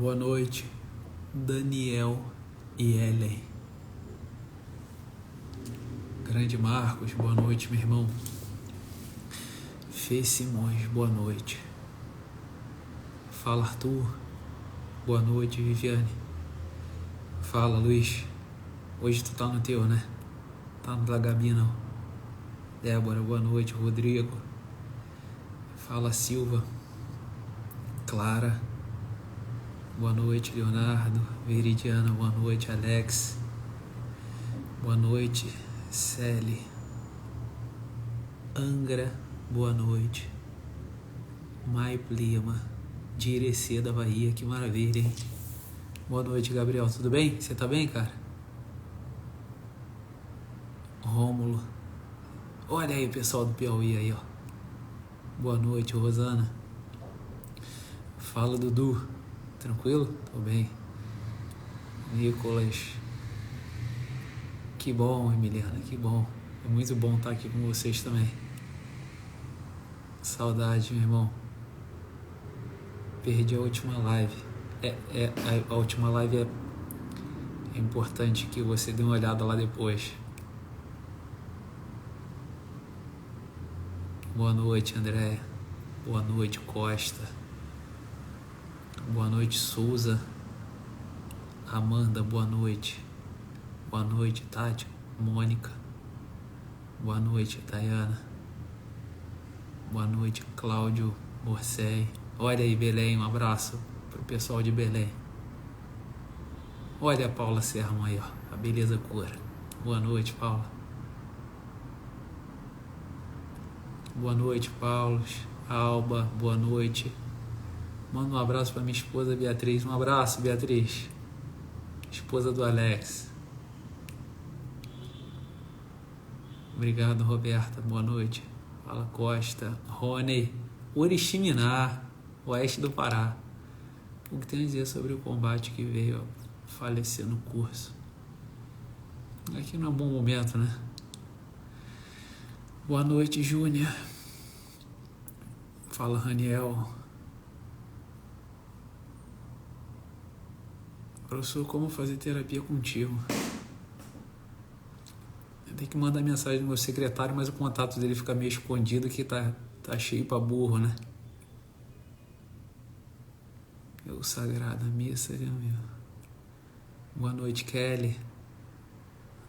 Boa noite, Daniel e Ellen. Grande Marcos, boa noite, meu irmão. Fê Simões, boa noite. Fala, Arthur. Boa noite, Viviane. Fala, Luiz. Hoje tu tá no teu, né? Tá no da Gabi, não. Débora, boa noite. Rodrigo. Fala, Silva. Clara. Boa noite, Leonardo. Veridiana, boa noite. Alex. Boa noite, Celi. Angra, boa noite. Maipo Lima, de Irecê da Bahia, que maravilha, hein? Boa noite, Gabriel, tudo bem? Você tá bem, cara? Rômulo. Olha aí o pessoal do Piauí aí, ó. Boa noite, Rosana. Fala, Dudu. Tranquilo? Tô bem. Nicolas. Que bom, Emiliana, que bom. É muito bom estar aqui com vocês também. Saudade, meu irmão. Perdi a última live. A última live é importante que você dê uma olhada lá depois. Boa noite, André. Boa noite, Costa. Boa noite, Souza. Amanda, boa noite. Boa noite, Tati. Mônica. Boa noite, Dayana. Boa noite, Cláudio Morcei. Olha aí, Belém, um abraço pro pessoal de Belém. Olha a Paula Serrão aí, ó. A beleza cura. Boa noite, Paula. Boa noite, Paulo. Alba, boa noite. Manda um abraço para minha esposa Beatriz. Um abraço, Beatriz. Esposa do Alex. Obrigado, Roberta. Boa noite. Fala, Costa. Rony. Oriximiná, oeste do Pará. O que tem a dizer sobre o combate que veio a falecer no curso? Aqui não é um bom momento, né? Boa noite, Júnior. Fala, Raniel. Professor, como fazer terapia contigo? Eu tenho que mandar mensagem no meu secretário, mas o contato dele fica meio escondido, que tá cheio pra burro, né? Eu sagrada missa, meu. Boa noite, Kelly.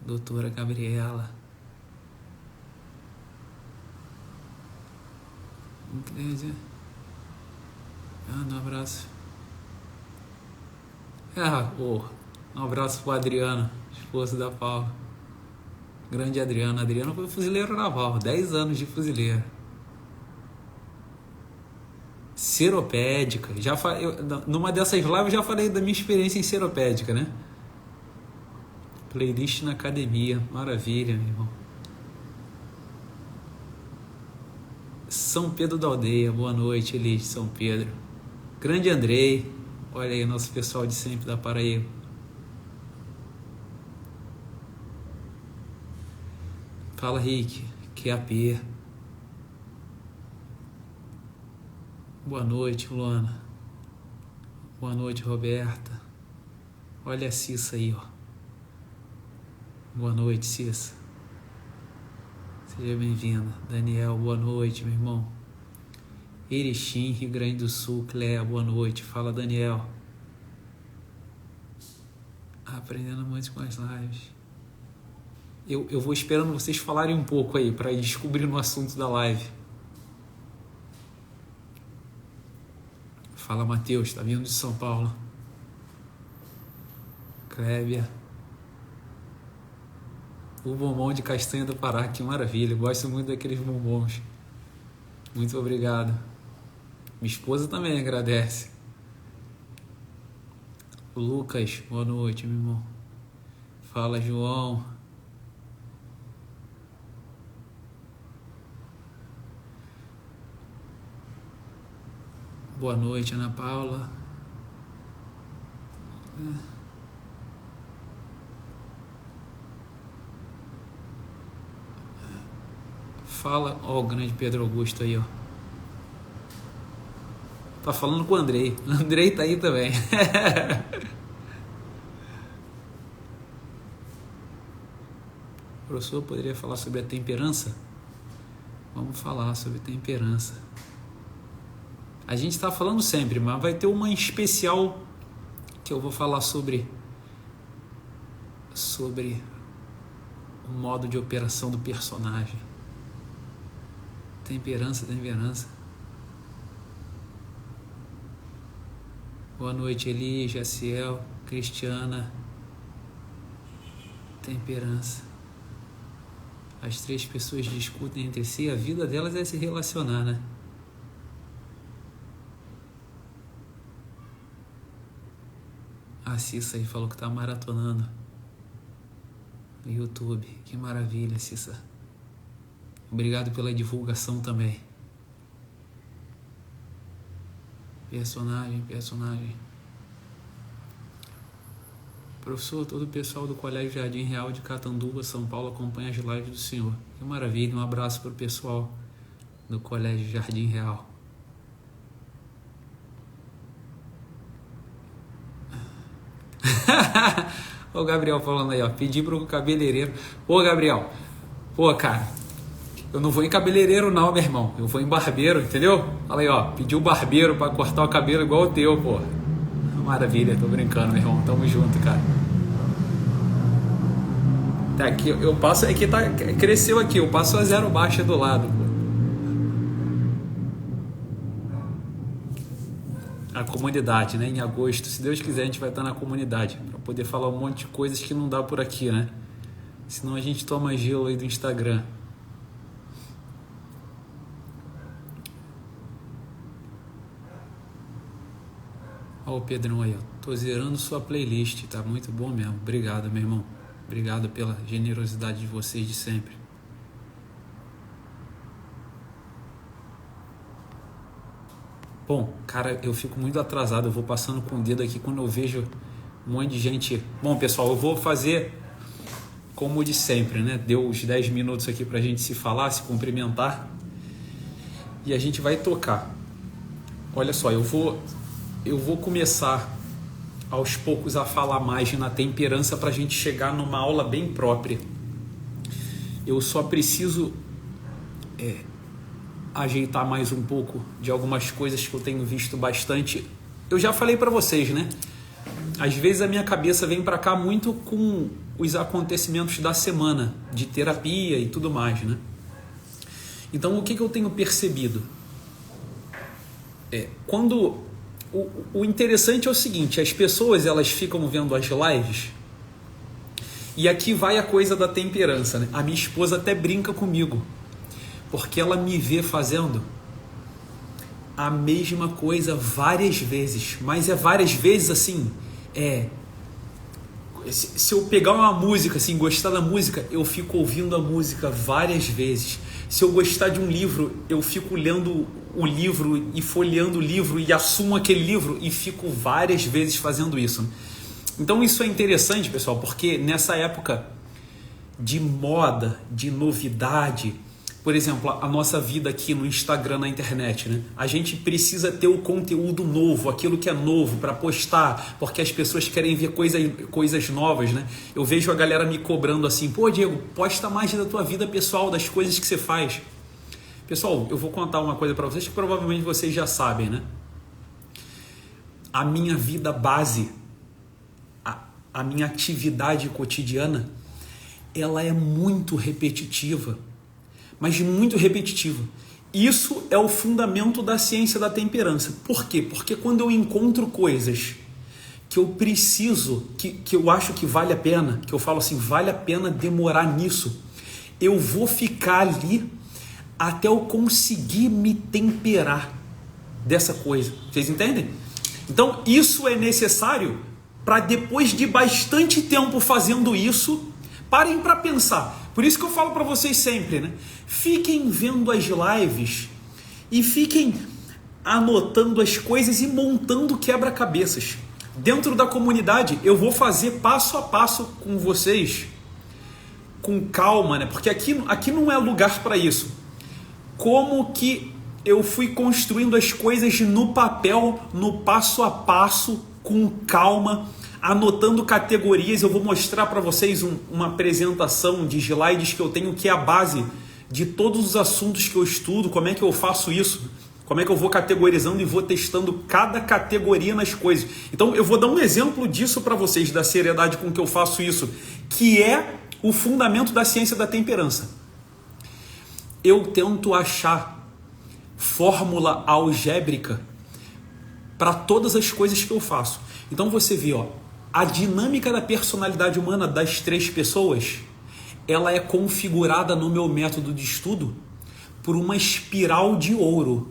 Doutora Gabriela. Um abraço. Um abraço pro Adriano, esposo da Paula. Grande Adriano. Adriano foi fuzileiro naval, 10 anos de fuzileiro. Seropédica. Numa dessas lives eu já falei da minha experiência em seropédica, né? Playlist na academia. Maravilha, meu irmão. São Pedro da Aldeia. Boa noite, Elis, São Pedro. Grande Andrei. Olha aí, nosso pessoal de sempre da Paraíba. Fala, Rick. QAP. Boa noite, Luana. Boa noite, Roberta. Olha a Cissa aí, ó. Boa noite, Cissa. Seja bem-vinda. Daniel, boa noite, meu irmão. Erechim, Rio Grande do Sul. Cléa, boa noite. Fala, Daniel. Aprendendo muito com as lives. Eu vou esperando vocês falarem um pouco aí, para ir descobrindo o assunto da live. Fala, Matheus, tá vindo de São Paulo. Clébia. O bombom de castanha do Pará, que maravilha. Eu gosto muito daqueles bombons. Muito obrigado. Minha esposa também agradece. Lucas, boa noite, meu irmão. Fala, João. Boa noite, Ana Paula. Fala, ó, o grande Pedro Augusto aí, ó. Tá falando com o Andrei. O Andrei tá aí também. O professor poderia falar sobre a temperança? Vamos falar sobre temperança. A gente está falando sempre, mas vai ter uma em especial que eu vou falar sobre o modo de operação do personagem. Temperança. Boa noite, Eli, Jaciel, Cristiana. Temperança. As 3 pessoas discutem entre si, a vida delas é se relacionar, né? A Cissa aí falou que tá maratonando no YouTube. Que maravilha, Cissa. Obrigado pela divulgação também. Personagem. Professor, todo o pessoal do Colégio Jardim Real de Catanduva, São Paulo, acompanha as lives do senhor. Que maravilha, um abraço para o pessoal do Colégio Jardim Real. O Gabriel falando aí, ó, pedi pro cabeleireiro. Ô, Gabriel, pô, cara, eu não vou em cabeleireiro não, meu irmão, eu vou em barbeiro, entendeu? Fala aí, ó, pedi o barbeiro pra cortar o cabelo igual o teu, pô. Maravilha, tô brincando, meu irmão, tamo junto, cara. Tá aqui, eu passo, aqui tá, cresceu aqui, eu passo a 0 baixa do lado, pô. A comunidade, né? Em agosto, se Deus quiser, a gente vai estar na comunidade para poder falar um monte de coisas que não dá por aqui, né? Senão a gente toma gelo aí do Instagram. Ó, o Pedrão aí, ó. Tô zerando sua playlist, tá muito bom mesmo. Obrigado, meu irmão. Obrigado pela generosidade de vocês de sempre. Bom, cara, eu fico muito atrasado, eu vou passando com o dedo aqui quando eu vejo um monte de gente. Bom, pessoal, eu vou fazer como de sempre, né? Deu os 10 minutos aqui pra gente se falar, se cumprimentar e a gente vai tocar. Olha só, eu vou começar aos poucos a falar mais na temperança pra gente chegar numa aula bem própria. Eu só preciso ajeitar mais um pouco de algumas coisas que eu tenho visto bastante. Eu já falei para vocês, né? Às vezes a minha cabeça vem para cá muito com os acontecimentos da semana, de terapia e tudo mais, né? Então, o que eu tenho percebido? Quando o interessante é o seguinte, as pessoas elas ficam vendo as lives e aqui vai a coisa da temperança, né? A minha esposa até brinca comigo, porque ela me vê fazendo a mesma coisa várias vezes, mas é várias vezes assim, se eu pegar uma música, assim, gostar da música, eu fico ouvindo a música várias vezes. Se eu gostar de um livro, eu fico lendo o livro e folheando o livro e assumo aquele livro e fico várias vezes fazendo isso. Então isso é interessante, pessoal, porque nessa época de moda, de novidade, por exemplo, a nossa vida aqui no Instagram, na internet, né? A gente precisa ter o conteúdo novo, aquilo que é novo para postar, porque as pessoas querem ver coisas novas, né? Eu vejo a galera me cobrando assim, pô, Diego, posta mais da tua vida pessoal, das coisas que você faz. Pessoal, eu vou contar uma coisa para vocês que provavelmente vocês já sabem, né? A minha vida base, a minha atividade cotidiana, ela é muito repetitiva, mas muito repetitiva. Isso é o fundamento da ciência da temperança. Por quê? Porque quando eu encontro coisas que eu preciso, que eu acho que vale a pena, que eu falo assim, vale a pena demorar nisso, eu vou ficar ali até eu conseguir me temperar dessa coisa. Vocês entendem? Então isso é necessário para depois de bastante tempo fazendo isso, parem para pensar. Por isso que eu falo para vocês sempre, né? Fiquem vendo as lives e fiquem anotando as coisas e montando quebra-cabeças. Dentro da comunidade, eu vou fazer passo a passo com vocês, com calma, né? Porque aqui não é lugar para isso. Como que eu fui construindo as coisas no papel, no passo a passo, com calma, anotando categorias. Eu vou mostrar para vocês uma apresentação de slides que eu tenho, que é a base de todos os assuntos que eu estudo, como é que eu faço isso, como é que eu vou categorizando e vou testando cada categoria nas coisas. Então eu vou dar um exemplo disso para vocês, da seriedade com que eu faço isso, que é o fundamento da ciência da temperança. Eu tento achar fórmula algébrica para todas as coisas que eu faço. Então você vê, a dinâmica da personalidade humana das 3 pessoas, ela é configurada no meu método de estudo por uma espiral de ouro.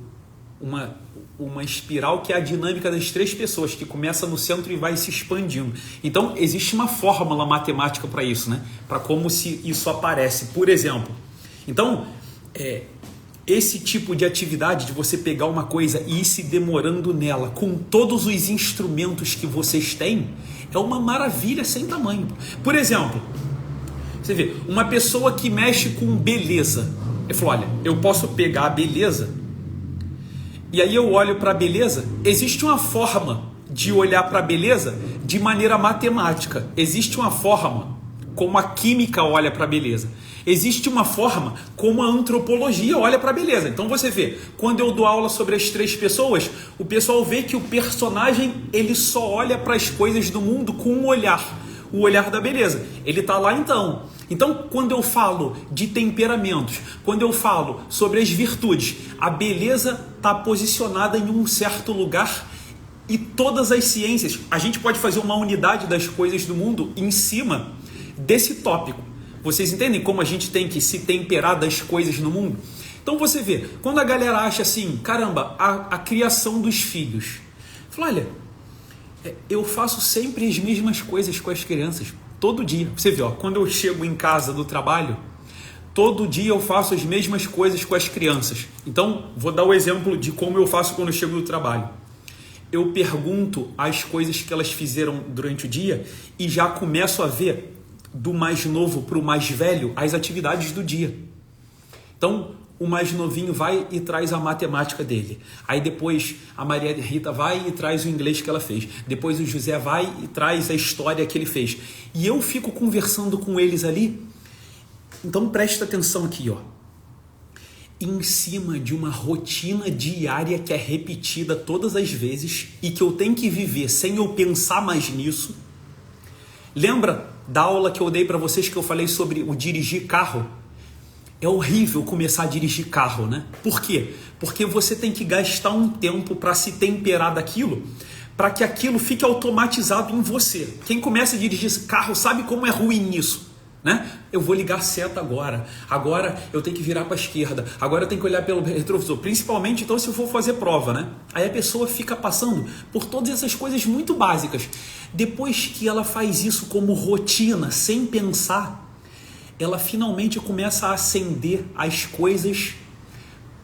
Uma espiral que é a dinâmica das 3 pessoas, que começa no centro e vai se expandindo. Então existe uma fórmula matemática para isso, né? Para como isso aparece. Por exemplo, então esse tipo de atividade de você pegar uma coisa e ir se demorando nela com todos os instrumentos que vocês têm é uma maravilha sem tamanho. Por exemplo, você vê, uma pessoa que mexe com beleza. Ele falou, olha, eu posso pegar a beleza e aí eu olho para a beleza. Existe uma forma de olhar para a beleza de maneira matemática. Existe uma forma como a química olha para a beleza. Existe uma forma como a antropologia olha para a beleza. Então você vê, quando eu dou aula sobre as 3 pessoas, o pessoal vê que o personagem ele só olha para as coisas do mundo com um olhar, o olhar da beleza. Ele está lá então. Então, quando eu falo de temperamentos, quando eu falo sobre as virtudes, a beleza está posicionada em um certo lugar e todas as ciências, a gente pode fazer uma unidade das coisas do mundo em cima desse tópico. Vocês entendem como a gente tem que se temperar das coisas no mundo? Então você vê, quando a galera acha assim, caramba, a criação dos filhos. Fala, olha, eu faço sempre as mesmas coisas com as crianças. Todo dia. Você vê, quando eu chego em casa do trabalho, todo dia eu faço as mesmas coisas com as crianças. Então, vou dar o exemplo de como eu faço quando eu chego do trabalho. Eu pergunto as coisas que elas fizeram durante o dia e já começo a ver do mais novo para o mais velho as atividades do dia. Então, o mais novinho vai e traz a matemática dele. Aí depois a Maria Rita vai e traz o inglês que ela fez. Depois o José vai e traz a história que ele fez. E eu fico conversando com eles ali. Então presta atenção aqui, em cima de uma rotina diária que é repetida todas as vezes e que eu tenho que viver sem eu pensar mais nisso. Lembra da aula que eu dei para vocês que eu falei sobre o dirigir carro? É horrível começar a dirigir carro, né? Por quê? Porque você tem que gastar um tempo para se temperar daquilo, para que aquilo fique automatizado em você. Quem começa a dirigir carro sabe como é ruim isso, né? Eu vou ligar a seta agora eu tenho que virar para a esquerda, agora eu tenho que olhar pelo retrovisor, principalmente então se eu for fazer prova, né? Aí a pessoa fica passando por todas essas coisas muito básicas. Depois que ela faz isso como rotina, sem pensar, ela finalmente começa a acender as coisas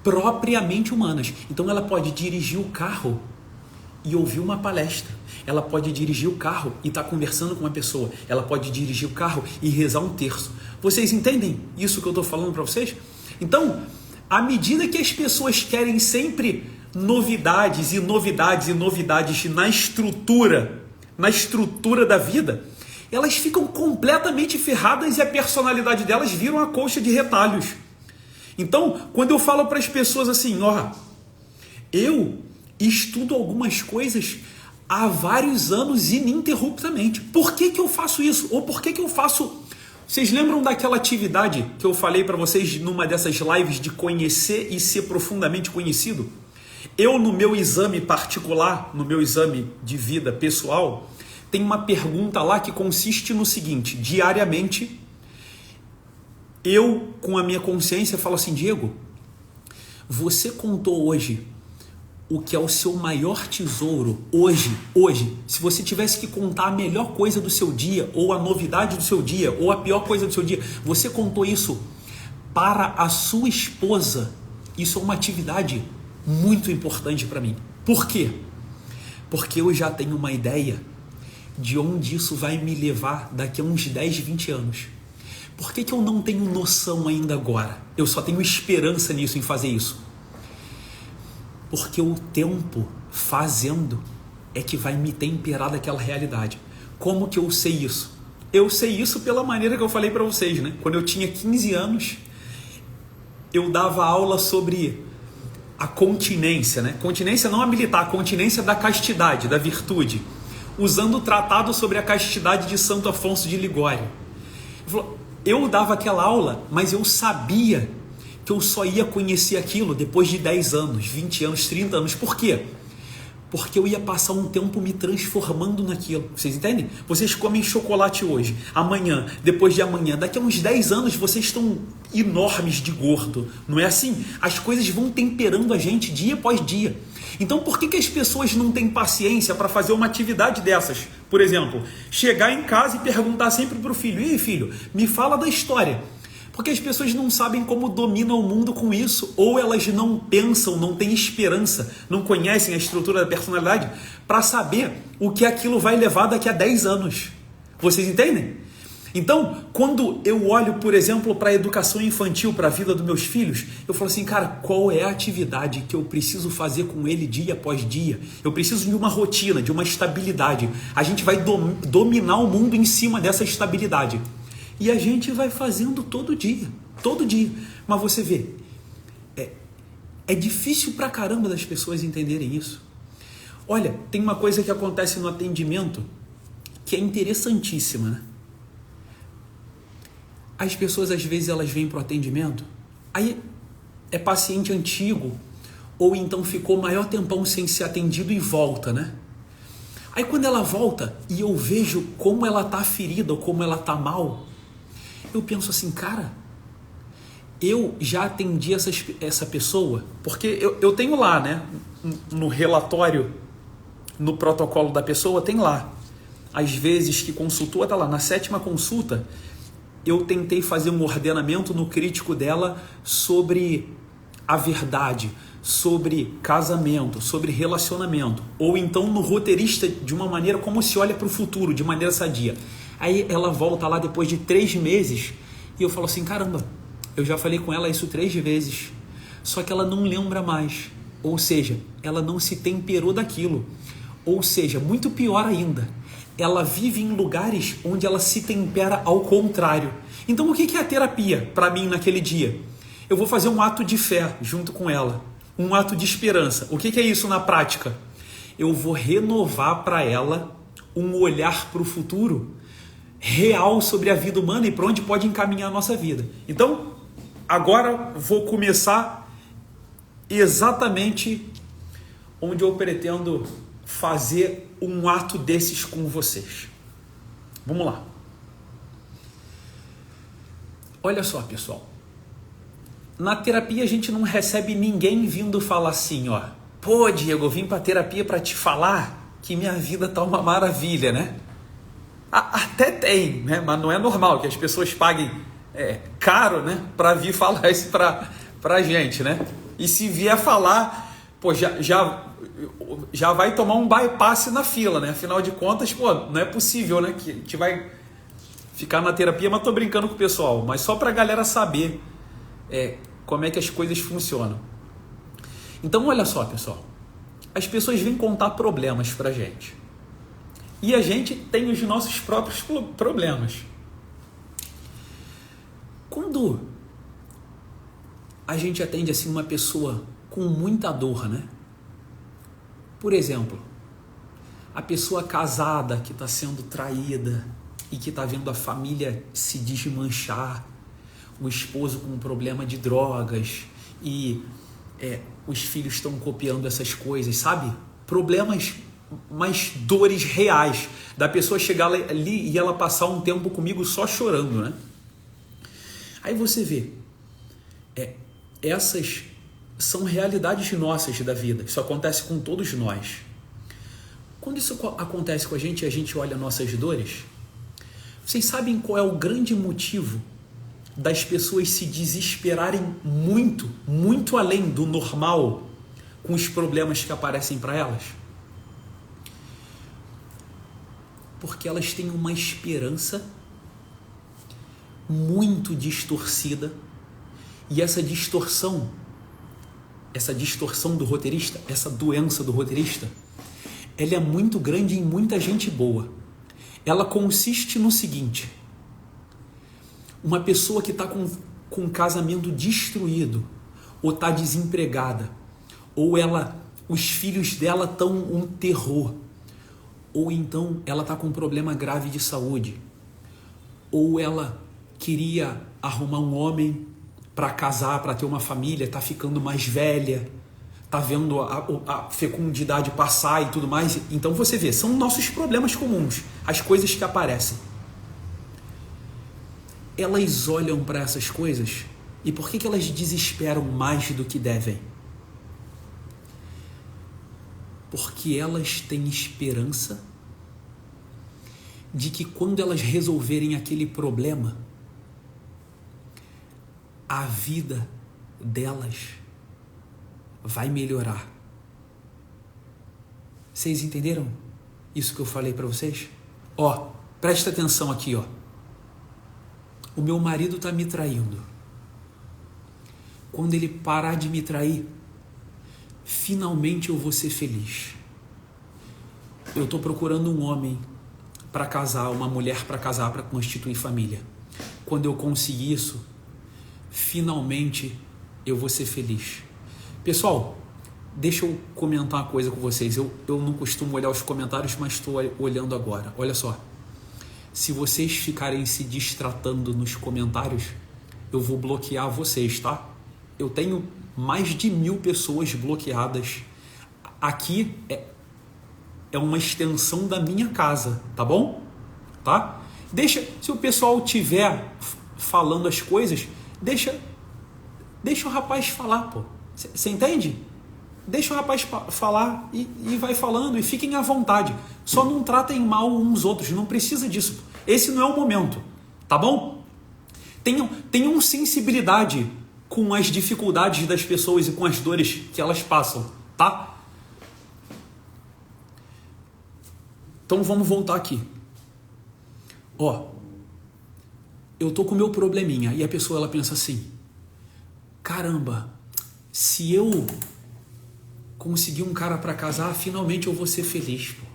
propriamente humanas. Então ela pode dirigir o carro e ouvir uma palestra. Ela pode dirigir o carro e estar conversando com uma pessoa. Ela pode dirigir o carro e rezar um terço. Vocês entendem isso que eu estou falando para vocês? Então, à medida que as pessoas querem sempre novidades e novidades e novidades na estrutura da vida, elas ficam completamente ferradas e a personalidade delas vira uma colcha de retalhos. Então, quando eu falo para as pessoas assim, eu estudo algumas coisas há vários anos ininterruptamente. Por que eu faço isso? Ou por que eu faço... Vocês lembram daquela atividade que eu falei para vocês numa dessas lives de conhecer e ser profundamente conhecido? Eu, no meu exame particular, no meu exame de vida pessoal, tem uma pergunta lá que consiste no seguinte: diariamente, eu, com a minha consciência, falo assim, Diego, você contou hoje o que é o seu maior tesouro hoje, se você tivesse que contar a melhor coisa do seu dia, ou a novidade do seu dia, ou a pior coisa do seu dia, você contou isso para a sua esposa? Isso é uma atividade muito importante para mim. Por quê? Porque eu já tenho uma ideia de onde isso vai me levar daqui a uns 10, 20 anos. Por que eu não tenho noção ainda agora? Eu só tenho esperança nisso, em fazer isso. Porque o tempo fazendo é que vai me temperar daquela realidade. Como que eu sei isso? Eu sei isso pela maneira que eu falei para vocês, né? Quando eu tinha 15 anos, eu dava aula sobre a continência, né? Continência não a militar, a continência da castidade, da virtude, usando o tratado sobre a castidade de Santo Afonso de Ligório. Eu dava aquela aula, mas eu sabia que eu só ia conhecer aquilo depois de 10 anos, 20 anos, 30 anos. Por quê? Porque eu ia passar um tempo me transformando naquilo. Vocês entendem? Vocês comem chocolate hoje, amanhã, depois de amanhã. Daqui a uns 10 anos vocês estão enormes de gordo. Não é assim? As coisas vão temperando a gente dia após dia. Então por que as pessoas não têm paciência para fazer uma atividade dessas? Por exemplo, chegar em casa e perguntar sempre para o filho: "Ei, filho, me fala da história." Porque as pessoas não sabem como dominam o mundo com isso, ou elas não pensam, não têm esperança, não conhecem a estrutura da personalidade para saber o que aquilo vai levar daqui a 10 anos. Vocês entendem? Então, quando eu olho, por exemplo, para a educação infantil, para a vida dos meus filhos, eu falo assim, cara, qual é a atividade que eu preciso fazer com ele dia após dia? Eu preciso de uma rotina, de uma estabilidade. A gente vai dominar o mundo em cima dessa estabilidade. E a gente vai fazendo todo dia. Mas você vê, é difícil pra caramba das pessoas entenderem isso. Olha, tem uma coisa que acontece no atendimento que é interessantíssima, né? As pessoas, às vezes, elas vêm pro atendimento, aí é paciente antigo, ou então ficou maior tempão sem ser atendido e volta, né? Aí quando ela volta e eu vejo como ela tá ferida, ou como ela tá mal, eu penso assim, cara, eu já atendi essa pessoa, porque eu tenho lá, né, no relatório, no protocolo da pessoa, tem lá, às vezes que consultou, tá lá, na 7ª consulta, eu tentei fazer um ordenamento no crítico dela sobre a verdade, sobre casamento, sobre relacionamento, ou então no roteirista de uma maneira como se olha para o futuro, de maneira sadia. Aí ela volta lá depois de 3 meses e eu falo assim, caramba, eu já falei com ela isso 3 vezes, só que ela não lembra mais, ou seja, ela não se temperou daquilo, ou seja, muito pior ainda, ela vive em lugares onde ela se tempera ao contrário. Então o que é a terapia para mim naquele dia? Eu vou fazer um ato de fé junto com ela, um ato de esperança. O que é isso na prática? Eu vou renovar para ela um olhar para o futuro real sobre a vida humana e para onde pode encaminhar a nossa vida. Então, agora vou começar exatamente onde eu pretendo fazer um ato desses com vocês. Vamos lá. Olha só, pessoal. Na terapia a gente não recebe ninguém vindo falar assim, ó, pô, Diego, eu vim para terapia para te falar que minha vida tá uma maravilha, né? Até tem, né? Mas não é normal que as pessoas paguem caro, né? Para vir falar isso pra gente, né? E se vier falar, pô, já vai tomar um bypass na fila, né? Afinal de contas, pô, não é possível, né? Que a gente vai ficar na terapia, mas tô brincando com o pessoal. Mas só pra galera saber como é que as coisas funcionam. Então, olha só, pessoal. As pessoas vêm contar problemas pra gente. E a gente tem os nossos próprios problemas. Quando a gente atende assim uma pessoa com muita dor, né? Por exemplo, a pessoa casada que está sendo traída e que está vendo a família se desmanchar, o esposo com um problema de drogas e os filhos estão copiando essas coisas, sabe? Problemas, mas dores reais, da pessoa chegar ali e ela passar um tempo comigo só chorando, né? Aí você vê, essas são realidades nossas da vida, isso acontece com todos nós. Quando isso acontece com a gente olha nossas dores, vocês sabem qual é o grande motivo das pessoas se desesperarem muito, muito além do normal com os problemas que aparecem para elas? Porque elas têm uma esperança muito distorcida e essa distorção essa distorção do roteirista, essa doença do roteirista, ela é muito grande em muita gente boa. Ela consiste no seguinte: uma pessoa que está com um casamento destruído, ou está desempregada, ou os filhos dela estão um terror, ou então ela está com um problema grave de saúde, ou ela queria arrumar um homem para casar, para ter uma família, está ficando mais velha, está vendo a fecundidade passar e tudo mais. Então você vê, são nossos problemas comuns, as coisas que aparecem. Elas olham para essas coisas e por que elas desesperam mais do que devem? Porque elas têm esperança de que quando elas resolverem aquele problema, a vida delas vai melhorar. Vocês entenderam isso que eu falei para vocês? Ó, presta atenção aqui, ó. O meu marido tá me traindo. Quando ele parar de me trair, finalmente eu vou ser feliz. Eu tô procurando um homem para casar, uma mulher para casar, para constituir família. Quando eu conseguir isso, finalmente eu vou ser feliz. Pessoal, deixa eu comentar uma coisa com vocês. Eu não costumo olhar os comentários, mas estou olhando agora. Olha só. Se vocês ficarem se distratando nos comentários, eu vou bloquear vocês, tá? Eu tenho mais de 1000 pessoas bloqueadas. Aqui é uma extensão da minha casa, tá bom? Tá? Deixa, se o pessoal tiver falando as coisas, deixa o rapaz falar, pô. Você entende? Deixa o rapaz falar e vai falando, e fiquem à vontade. Só não tratem mal uns outros, não precisa disso. Esse não é o momento, tá bom? Tenham sensibilidade com as dificuldades das pessoas e com as dores que elas passam, tá? Então vamos voltar aqui. Ó, eu tô com o meu probleminha e a pessoa ela pensa assim: caramba, se eu conseguir um cara para casar, finalmente eu vou ser feliz, pô.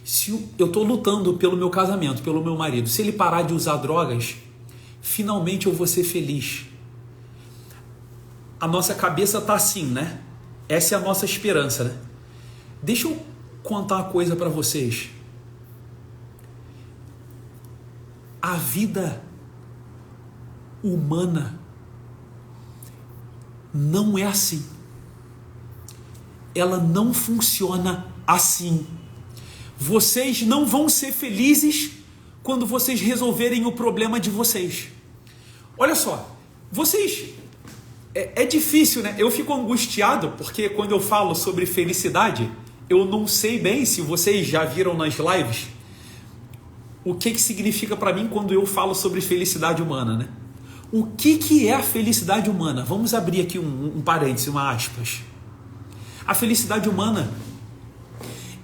Se eu tô lutando pelo meu casamento, pelo meu marido, se ele parar de usar drogas, finalmente eu vou ser feliz. A nossa cabeça tá assim, né? Essa é a nossa esperança, né? Deixa eu contar uma coisa para vocês. A vida humana não é assim. Ela não funciona assim. Vocês não vão ser felizes quando vocês resolverem o problema de vocês. Olha só, vocês... É difícil, né? Eu fico angustiado porque quando eu falo sobre felicidade, eu não sei bem se vocês já viram nas lives o que significa para mim quando eu falo sobre felicidade humana, né? O que é a felicidade humana? Vamos abrir aqui um parênteses, uma aspas. A felicidade humana,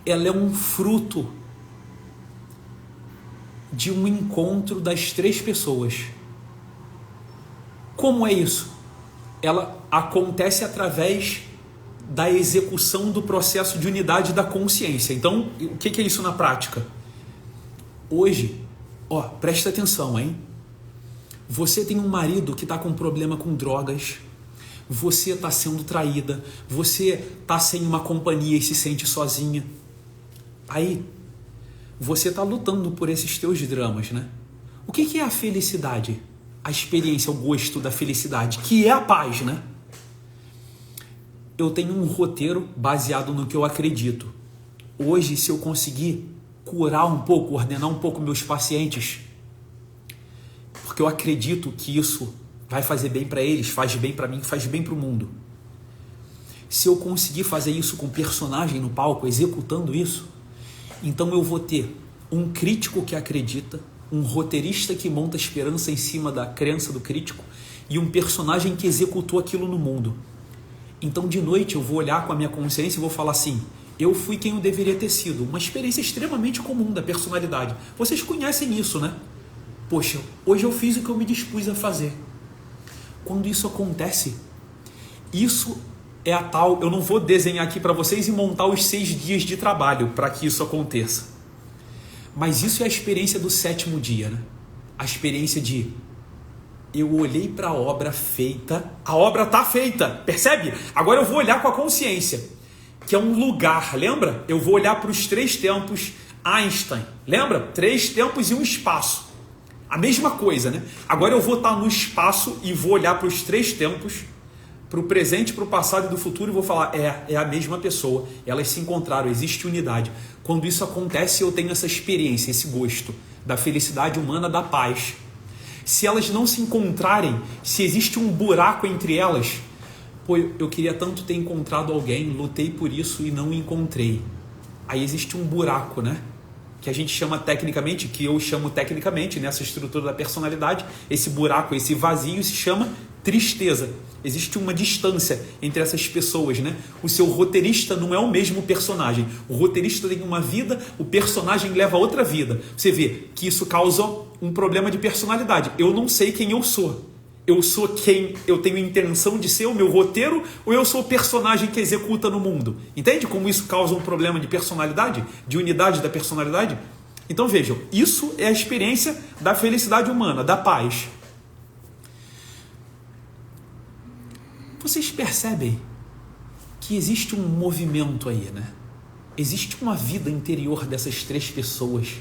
ela é um fruto de um encontro das 3 pessoas. Como é isso? Ela acontece através da execução do processo de unidade da consciência. Então, o que é isso na prática? Hoje, ó, presta atenção, hein? Você tem um marido que está com problema com drogas, você está sendo traída, você está sem uma companhia e se sente sozinha. Aí, você está lutando por esses teus dramas, né? O que é a felicidade? A experiência, o gosto da felicidade, que é a paz, né? Eu tenho um roteiro baseado no que eu acredito. Hoje, se eu conseguir curar um pouco, ordenar um pouco meus pacientes, porque eu acredito que isso vai fazer bem para eles, faz bem para mim, faz bem para o mundo. Se eu conseguir fazer isso com personagem no palco, executando isso, então eu vou ter um crítico que acredita, um roteirista que monta esperança em cima da crença do crítico e um personagem que executou aquilo no mundo. Então de noite eu vou olhar com a minha consciência e vou falar assim: eu fui quem eu deveria ter sido. Uma experiência extremamente comum da personalidade. Vocês conhecem isso, né? Poxa, hoje eu fiz o que eu me dispus a fazer. Quando isso acontece, isso é a tal, eu não vou desenhar aqui para vocês e montar os 6 dias de trabalho para que isso aconteça. Mas isso é a experiência do 7º dia, né? A experiência de eu olhei para a obra feita, a obra está feita, percebe? Agora eu vou olhar com a consciência, que é um lugar, lembra? Eu vou olhar para os 3 tempos Einstein, lembra? 3 tempos e um espaço. A mesma coisa, né? Agora eu vou estar no espaço e vou olhar para os 3 tempos, para o presente, para o passado e do futuro, e vou falar, é a mesma pessoa, elas se encontraram, existe unidade. Quando isso acontece, eu tenho essa experiência, esse gosto da felicidade humana, da paz. Se elas não se encontrarem, se existe um buraco entre elas, pô, eu queria tanto ter encontrado alguém, lutei por isso e não encontrei. Aí existe um buraco, né? Que a gente chama tecnicamente, que eu chamo tecnicamente, nessa estrutura da personalidade, esse buraco, esse vazio se chama tristeza. Existe uma distância entre essas pessoas, né? O seu roteirista não é o mesmo personagem. O roteirista tem uma vida, o personagem leva outra vida. Você vê que isso causa um problema de personalidade. Eu não sei quem eu sou. Eu sou quem eu tenho intenção de ser, o meu roteiro, ou eu sou o personagem que executa no mundo? Entende como isso causa um problema de personalidade? De unidade da personalidade? Então vejam, isso é a experiência da felicidade humana, da paz. Vocês percebem que existe um movimento aí, né? Existe uma vida interior dessas 3 pessoas.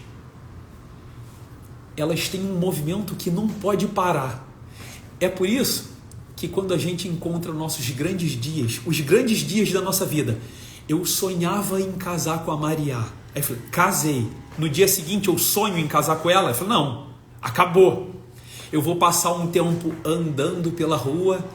Elas têm um movimento que não pode parar. É por isso que quando a gente encontra nossos grandes dias, os grandes dias da nossa vida, eu sonhava em casar com a Maria. Aí eu falei, casei. No dia seguinte eu sonho em casar com ela. Eu falei, não, acabou. Eu vou passar um tempo andando pela rua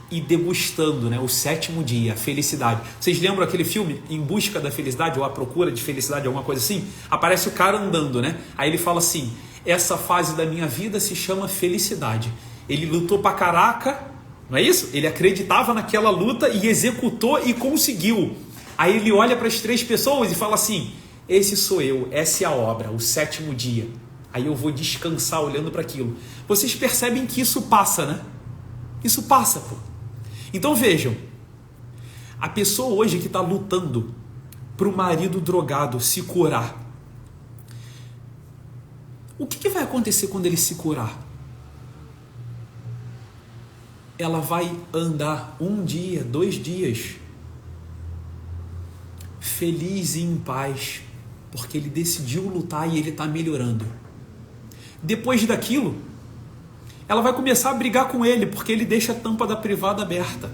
e degustando, né, o 7º dia, a felicidade. Vocês lembram aquele filme Em Busca da Felicidade ou A Procura de Felicidade, alguma coisa assim? Aparece o cara andando, né? Aí ele fala assim, essa fase da minha vida se chama felicidade. Ele lutou pra caraca, não é isso? Ele acreditava naquela luta e executou e conseguiu. Aí ele olha para as 3 pessoas e fala assim, esse sou eu, essa é a obra, o 7º dia. Aí eu vou descansar olhando para aquilo. Vocês percebem que isso passa, né? Isso passa, pô. Então vejam, a pessoa hoje que está lutando para o marido drogado se curar, o que vai acontecer quando ele se curar? Ela vai andar 1 dia, 2 dias, feliz e em paz, porque ele decidiu lutar e ele está melhorando. Depois daquilo, ela vai começar a brigar com ele, porque ele deixa a tampa da privada aberta.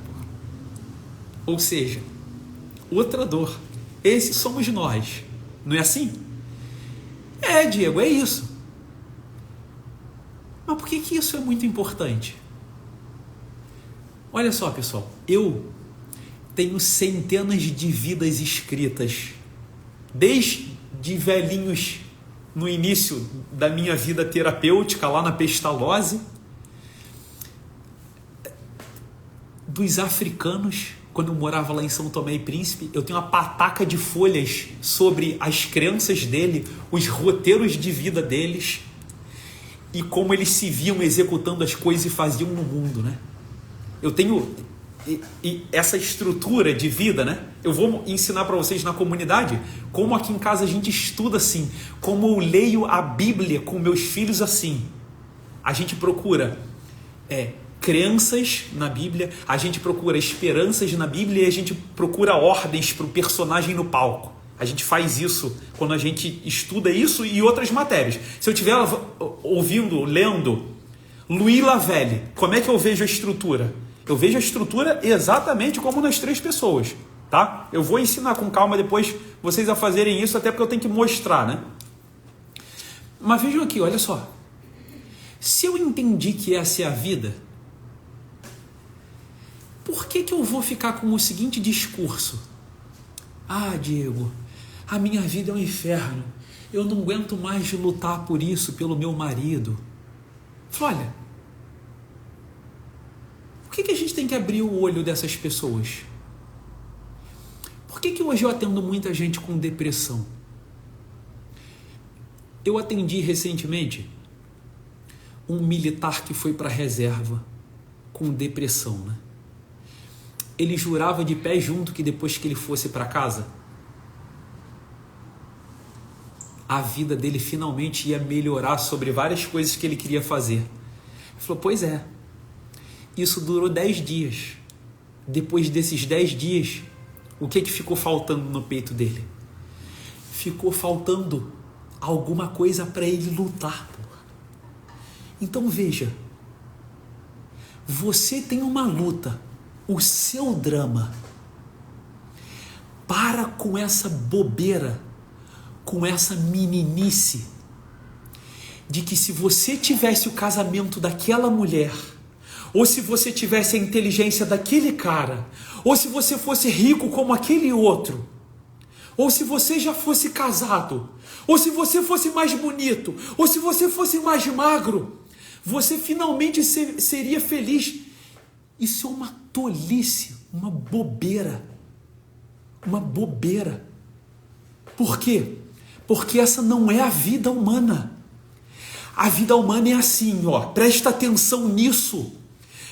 Ou seja, outra dor. Esse somos nós. Não é assim? É, Diego, é isso. Mas por que isso é muito importante? Olha só, pessoal, eu tenho centenas de vidas escritas, desde velhinhos no início da minha vida terapêutica, lá na Pestalozzi, dos africanos, quando eu morava lá em São Tomé e Príncipe, eu tenho uma pataca de folhas sobre as crenças dele, os roteiros de vida deles e como eles se viam executando as coisas e faziam no mundo, né? Eu tenho essa estrutura de vida, né? Eu vou ensinar para vocês na comunidade como aqui em casa a gente estuda assim, como eu leio a Bíblia com meus filhos assim. A gente procura crenças na Bíblia, a gente procura esperanças na Bíblia e a gente procura ordens para o personagem no palco. A gente faz isso quando a gente estuda isso e outras matérias. Se eu estiver ouvindo, lendo Louis Lavelle, como é que eu vejo a estrutura? Eu vejo a estrutura exatamente como nas 3 pessoas, tá? Eu vou ensinar com calma depois vocês a fazerem isso, até porque eu tenho que mostrar, né? Mas vejam aqui, olha só. Se eu entendi que essa é a vida, por que eu vou ficar com o seguinte discurso? Ah, Diego, a minha vida é um inferno. Eu não aguento mais de lutar por isso, pelo meu marido. Olha, por que a gente tem que abrir o olho dessas pessoas? Por que hoje eu atendo muita gente com depressão? Eu atendi recentemente um militar que foi para a reserva com depressão, né? ele jurava de pé junto que depois que ele fosse para casa, a vida dele finalmente ia melhorar sobre várias coisas que ele queria fazer. Ele falou, pois é, isso durou 10 dias. Depois desses 10 dias, o que ficou faltando no peito dele? Ficou faltando alguma coisa para ele lutar. Então veja, você tem uma luta, o seu drama. Para com essa bobeira, com essa meninice, de que se você tivesse o casamento daquela mulher, ou se você tivesse a inteligência daquele cara, ou se você fosse rico como aquele outro, ou se você já fosse casado, ou se você fosse mais bonito, ou se você fosse mais magro, você finalmente seria feliz. Isso é uma tolice, uma bobeira. Uma bobeira. Por quê? Porque essa não é a vida humana. A vida humana é assim, presta atenção nisso.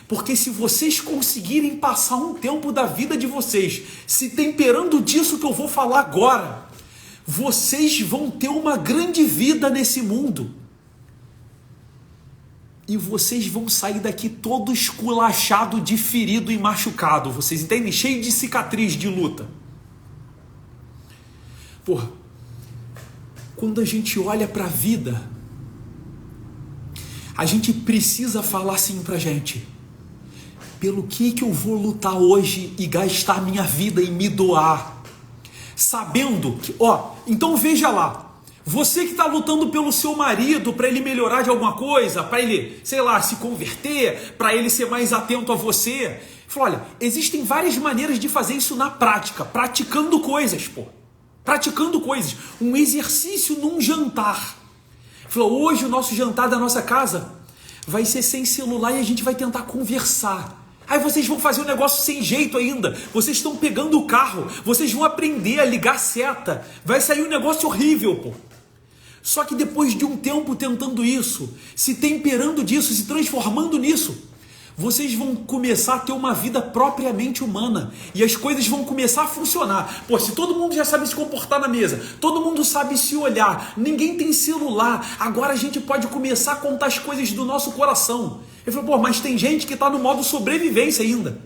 Porque se vocês conseguirem passar um tempo da vida de vocês se temperando disso que eu vou falar agora, vocês vão ter uma grande vida nesse mundo. E vocês vão sair daqui todo esculachado, de ferido e machucado. Vocês entendem? Cheio de cicatriz de luta. Porra, quando a gente olha para a vida, a gente precisa falar assim pra gente: pelo que eu vou lutar hoje e gastar minha vida e me doar? Sabendo que, então veja lá, você que está lutando pelo seu marido, para ele melhorar de alguma coisa, para ele, sei lá, se converter, para ele ser mais atento a você. Fala, olha, existem várias maneiras de fazer isso na prática, praticando coisas, praticando coisas. Um exercício num jantar. Falou, hoje o nosso jantar da nossa casa vai ser sem celular e a gente vai tentar conversar. Aí vocês vão fazer um negócio sem jeito ainda. Vocês estão pegando o carro, vocês vão aprender a ligar seta. Vai sair um negócio horrível, Só que depois de um tempo tentando isso, se temperando disso, se transformando nisso, vocês vão começar a ter uma vida propriamente humana. E as coisas vão começar a funcionar. Se todo mundo já sabe se comportar na mesa, todo mundo sabe se olhar, ninguém tem celular, agora a gente pode começar a contar as coisas do nosso coração. Ele falou, mas tem gente que está no modo sobrevivência ainda.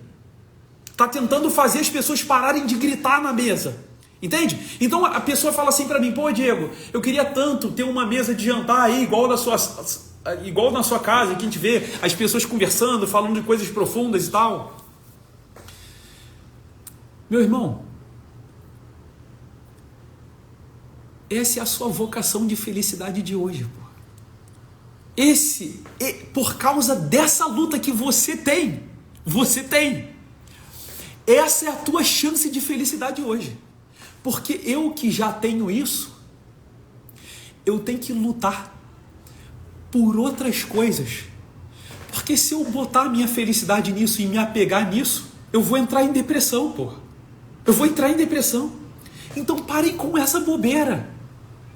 Está tentando fazer as pessoas pararem de gritar na mesa. Entende? Então a pessoa fala assim para mim, Diego, eu queria tanto ter uma mesa de jantar aí, igual na sua casa, que a gente vê as pessoas conversando, falando de coisas profundas e tal. Meu irmão, essa é a sua vocação de felicidade de hoje, por causa dessa luta que você tem, essa é a tua chance de felicidade hoje. Porque eu que já tenho isso, eu tenho que lutar por outras coisas. Porque se eu botar a minha felicidade nisso e me apegar nisso, eu vou entrar em depressão, Eu vou entrar em depressão. Então parem com essa bobeira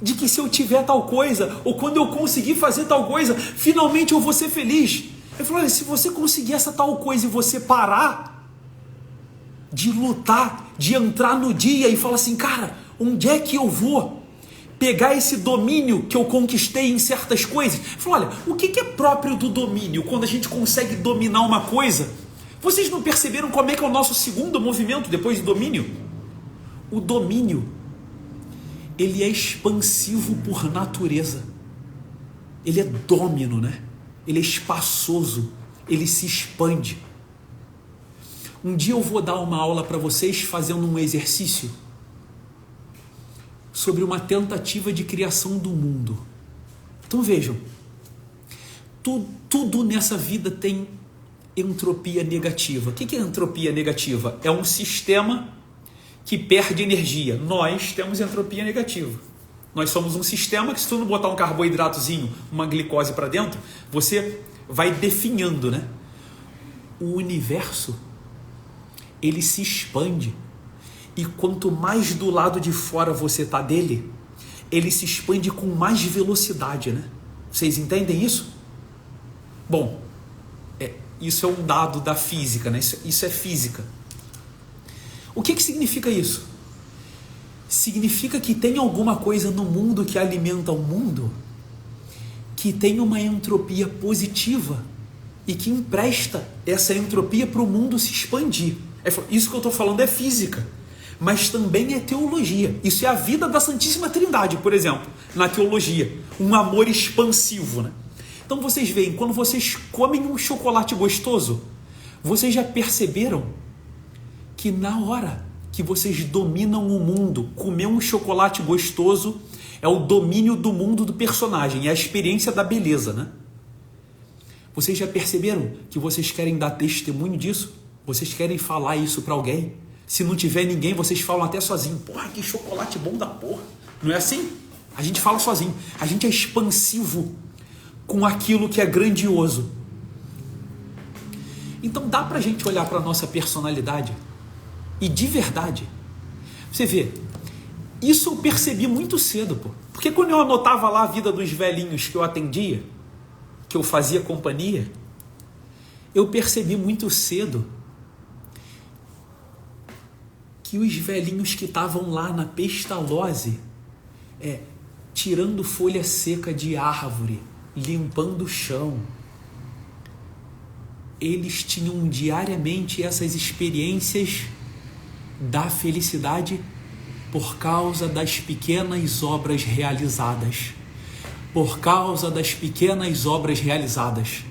de que se eu tiver tal coisa, ou quando eu conseguir fazer tal coisa, finalmente eu vou ser feliz. Eu falo, olha, se você conseguir essa tal coisa e você parar de lutar, de entrar no dia e falar assim, cara, onde é que eu vou pegar esse domínio que eu conquistei em certas coisas? Fala, olha, o que é próprio do domínio? Quando a gente consegue dominar uma coisa, vocês não perceberam como é que é o nosso segundo movimento depois do domínio? O domínio, ele é expansivo por natureza. Ele é dômino, né? Ele é espaçoso, ele se expande. Um dia eu vou dar uma aula para vocês fazendo um exercício sobre uma tentativa de criação do mundo. Então vejam, tudo nessa vida tem entropia negativa. O que é entropia negativa? É um sistema que perde energia. Nós temos entropia negativa. Nós somos um sistema que, se tu não botar um carboidratozinho, uma glicose para dentro, você vai definhando, né? O universo, ele se expande, e quanto mais do lado de fora você está dele, ele se expande com mais velocidade, né? Vocês entendem isso? Bom, isso é um dado da física, né? Isso é física. O que significa isso? Significa que tem alguma coisa no mundo que alimenta o mundo, que tem uma entropia positiva e que empresta essa entropia para o mundo se expandir. Isso que eu estou falando é física, mas também é teologia. Isso é a vida da Santíssima Trindade, por exemplo, na teologia. Um amor expansivo, né? Então vocês veem, quando vocês comem um chocolate gostoso, vocês já perceberam que na hora que vocês dominam o mundo, comer um chocolate gostoso é o domínio do mundo do personagem, é a experiência da beleza, né? Vocês já perceberam que vocês querem dar testemunho disso? Vocês querem falar isso para alguém? Se não tiver ninguém, vocês falam até sozinho. Porra, que chocolate bom da porra. Não é assim? A gente fala sozinho. A gente é expansivo com aquilo que é grandioso. Então dá pra gente olhar pra nossa personalidade e de verdade, você vê, isso eu percebi muito cedo, pô. Porque quando eu anotava lá a vida dos velhinhos que eu atendia, que eu fazia companhia, eu percebi muito cedo que os velhinhos que estavam lá na pestalose, tirando folha seca de árvore, limpando o chão, eles tinham diariamente essas experiências da felicidade por causa das pequenas obras realizadas. Por causa das pequenas obras realizadas.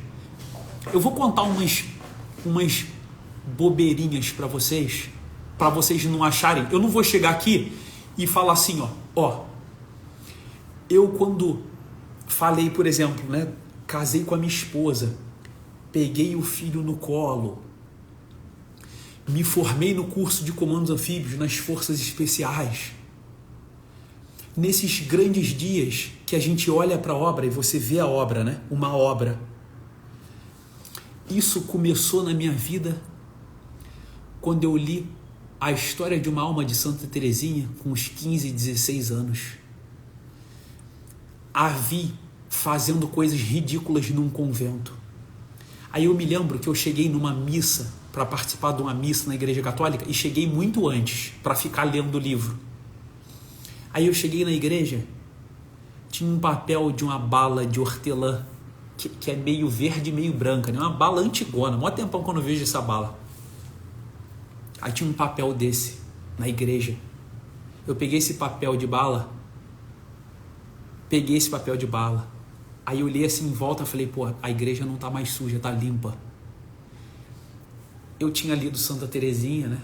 Eu vou contar umas bobeirinhas para vocês não acharem. Eu não vou chegar aqui e falar assim, eu quando falei, por exemplo, né, casei com a minha esposa, peguei o filho no colo, me formei no curso de comandos anfíbios nas forças especiais. Nesses grandes dias que a gente olha para a obra e você vê a obra, né? Uma obra. Isso começou na minha vida quando eu li a história de uma alma de Santa Teresinha com uns 15, 16 anos. A vi fazendo coisas ridículas num convento. Aí eu me lembro que eu cheguei numa missa, para participar de uma missa na Igreja Católica, e cheguei muito antes, para ficar lendo o livro. Aí eu cheguei na igreja, tinha um papel de uma bala de hortelã, que é meio verde e meio branca, né? Uma bala antigona, mó tempão quando eu vejo essa bala. Aí tinha um papel desse na igreja. Eu peguei esse papel de bala, aí eu olhei assim em volta e falei, pô, a igreja não tá mais suja, tá limpa. Eu tinha lido Santa Teresinha, né?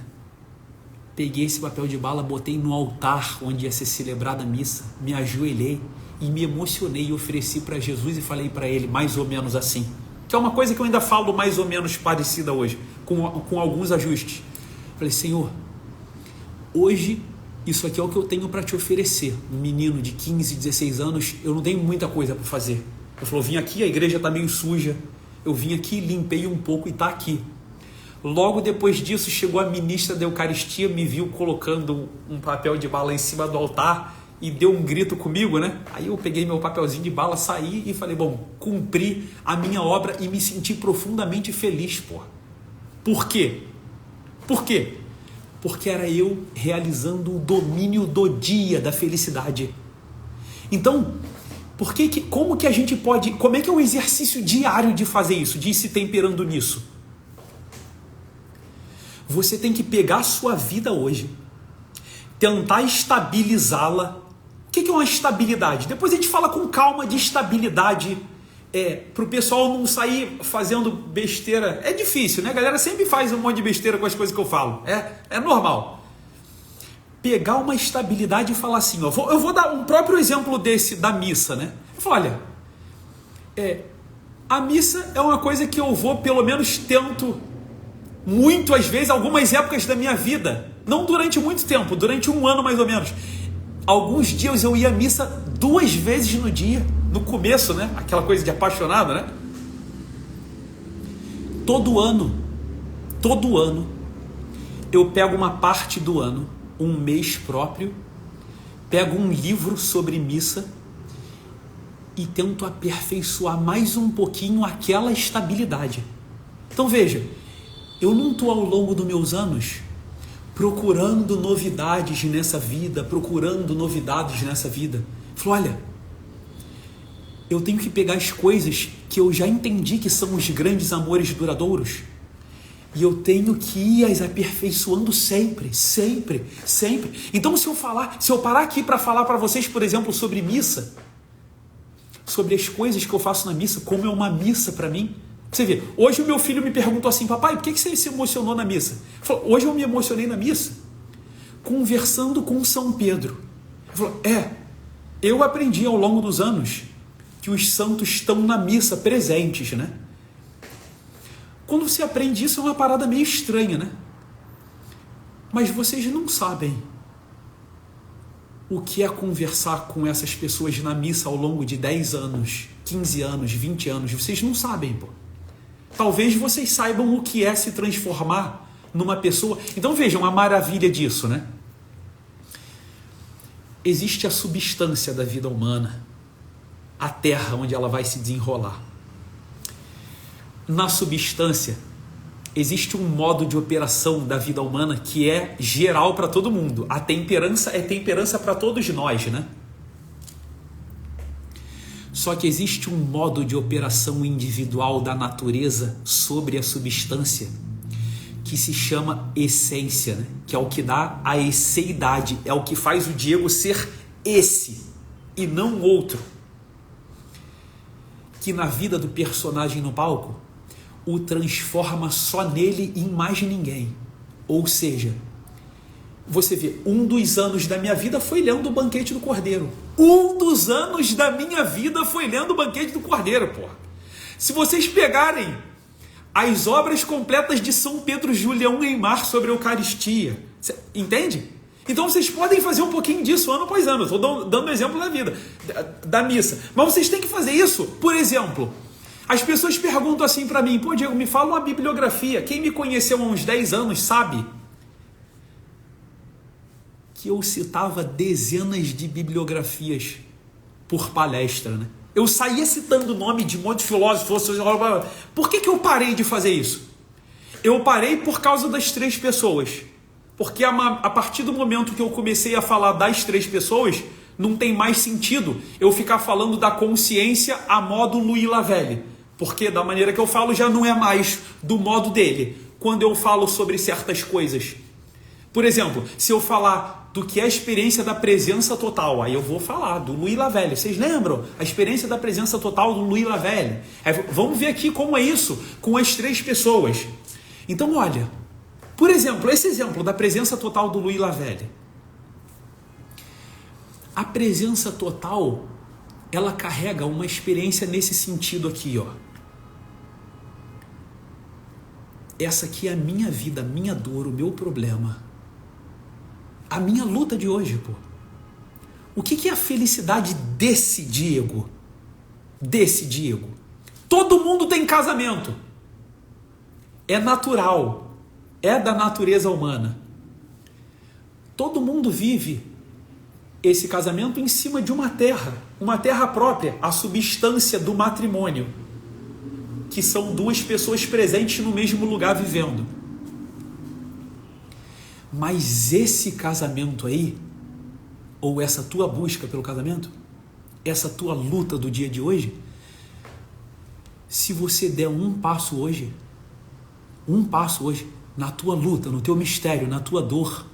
Peguei esse papel de bala, botei no altar onde ia ser celebrada a missa, me ajoelhei e me emocionei e ofereci para Jesus e falei para ele mais ou menos assim, que é uma coisa que eu ainda falo mais ou menos parecida hoje, com alguns ajustes. Falei, Senhor, hoje isso aqui é o que eu tenho para te oferecer. Um menino de 15, 16 anos, eu não tenho muita coisa para fazer. Eu falei, eu vim aqui, a igreja está meio suja, eu vim aqui, limpei um pouco e está aqui. Logo depois disso, chegou a ministra da Eucaristia, me viu colocando um papel de bala em cima do altar e deu um grito comigo, né? Aí eu peguei meu papelzinho de bala, saí e falei, bom, cumpri a minha obra e me senti profundamente feliz, pô. Por quê? Por quê? Porque era eu realizando o domínio do dia da felicidade. Então, como que a gente pode, como é que é o exercício diário de fazer isso, de ir se temperando nisso? Você tem que pegar a sua vida hoje, tentar estabilizá-la. O que é uma estabilidade? Depois a gente fala com calma de estabilidade, para o pessoal não sair fazendo besteira. É difícil, né? A galera sempre faz um monte de besteira com as coisas que eu falo. É normal. Pegar uma estabilidade e falar assim, eu vou dar um próprio exemplo desse da missa, né? Eu falo, olha, a missa é uma coisa que eu vou, pelo menos tento, muito às vezes, algumas épocas da minha vida, não durante muito tempo, durante um ano mais ou menos, alguns dias eu ia à missa 2 vezes no dia, no começo, né? Aquela coisa de apaixonado, né? Todo ano, eu pego uma parte do ano, um mês próprio, pego um livro sobre missa e tento aperfeiçoar mais um pouquinho aquela estabilidade. Então veja, eu não estou ao longo dos meus anos procurando novidades nessa vida, procurando novidades nessa vida. Falou, olha, eu tenho que pegar as coisas que eu já entendi que são os grandes amores duradouros e eu tenho que ir as aperfeiçoando sempre, sempre, sempre. Então se eu parar aqui para falar para vocês, por exemplo, sobre missa, sobre as coisas que eu faço na missa, como é uma missa para mim. Você vê, hoje o meu filho me perguntou assim, papai, por que você se emocionou na missa? Ele falou, hoje eu me emocionei na missa conversando com São Pedro. Ele falou, eu aprendi ao longo dos anos que os santos estão na missa presentes, né? Quando você aprende isso é uma parada meio estranha, né? Mas vocês não sabem o que é conversar com essas pessoas na missa ao longo de 10 anos, 15 anos, 20 anos. Vocês não sabem, pô. Talvez vocês saibam o que é se transformar numa pessoa. Então vejam a maravilha disso, né? Existe a substância da vida humana, a terra onde ela vai se desenrolar. Na substância, existe um modo de operação da vida humana que é geral para todo mundo. A temperança é temperança para todos nós, né? Só que existe um modo de operação individual da natureza sobre a substância que se chama essência, né? Que é o que dá a esseidade, é o que faz o Diego ser esse e não outro. Que na vida do personagem no palco o transforma só nele e em mais ninguém. Ou seja, você vê, um dos anos da minha vida foi lendo o Banquete do Cordeiro. Um dos anos da minha vida foi lendo o Banquete do Cordeiro, porra. Se vocês pegarem as obras completas de São Pedro Julião Neymar sobre a Eucaristia, entende? Então vocês podem fazer um pouquinho disso ano após ano. Eu estou dando exemplo da vida, da missa. Mas vocês têm que fazer isso, por exemplo. As pessoas perguntam assim para mim, pô, Diego, me fala uma bibliografia. Quem me conheceu há uns 10 anos sabe que eu citava dezenas de bibliografias por palestra, né? Eu saía citando o nome de um monte de filósofos. Por que eu parei de fazer isso? Eu parei por causa das 3 pessoas. Porque a partir do momento que eu comecei a falar das 3 pessoas, não tem mais sentido eu ficar falando da consciência a modo Louis Lavelle. Porque da maneira que eu falo já não é mais do modo dele. Quando eu falo sobre certas coisas. Por exemplo, se eu falar do que é a experiência da presença total, aí eu vou falar do Louis Lavelle. Vocês lembram? A experiência da presença total do Louis Lavelle. Aí, vamos ver aqui como é isso com as 3 pessoas. Então, olha, por exemplo, esse exemplo da presença total do Louis Lavelle. A presença total, ela carrega uma experiência nesse sentido aqui, ó. Essa aqui é a minha vida, a minha dor, o meu problema. A minha luta de hoje, pô. O que é a felicidade desse Diego? Desse Diego. Todo mundo tem casamento. É natural. É da natureza humana. Todo mundo vive esse casamento em cima de uma terra própria, a substância do matrimônio, que são 2 pessoas presentes no mesmo lugar vivendo. Mas esse casamento aí, ou essa tua busca pelo casamento, essa tua luta do dia de hoje, se você der um passo hoje, na tua luta, no teu mistério, na tua dor,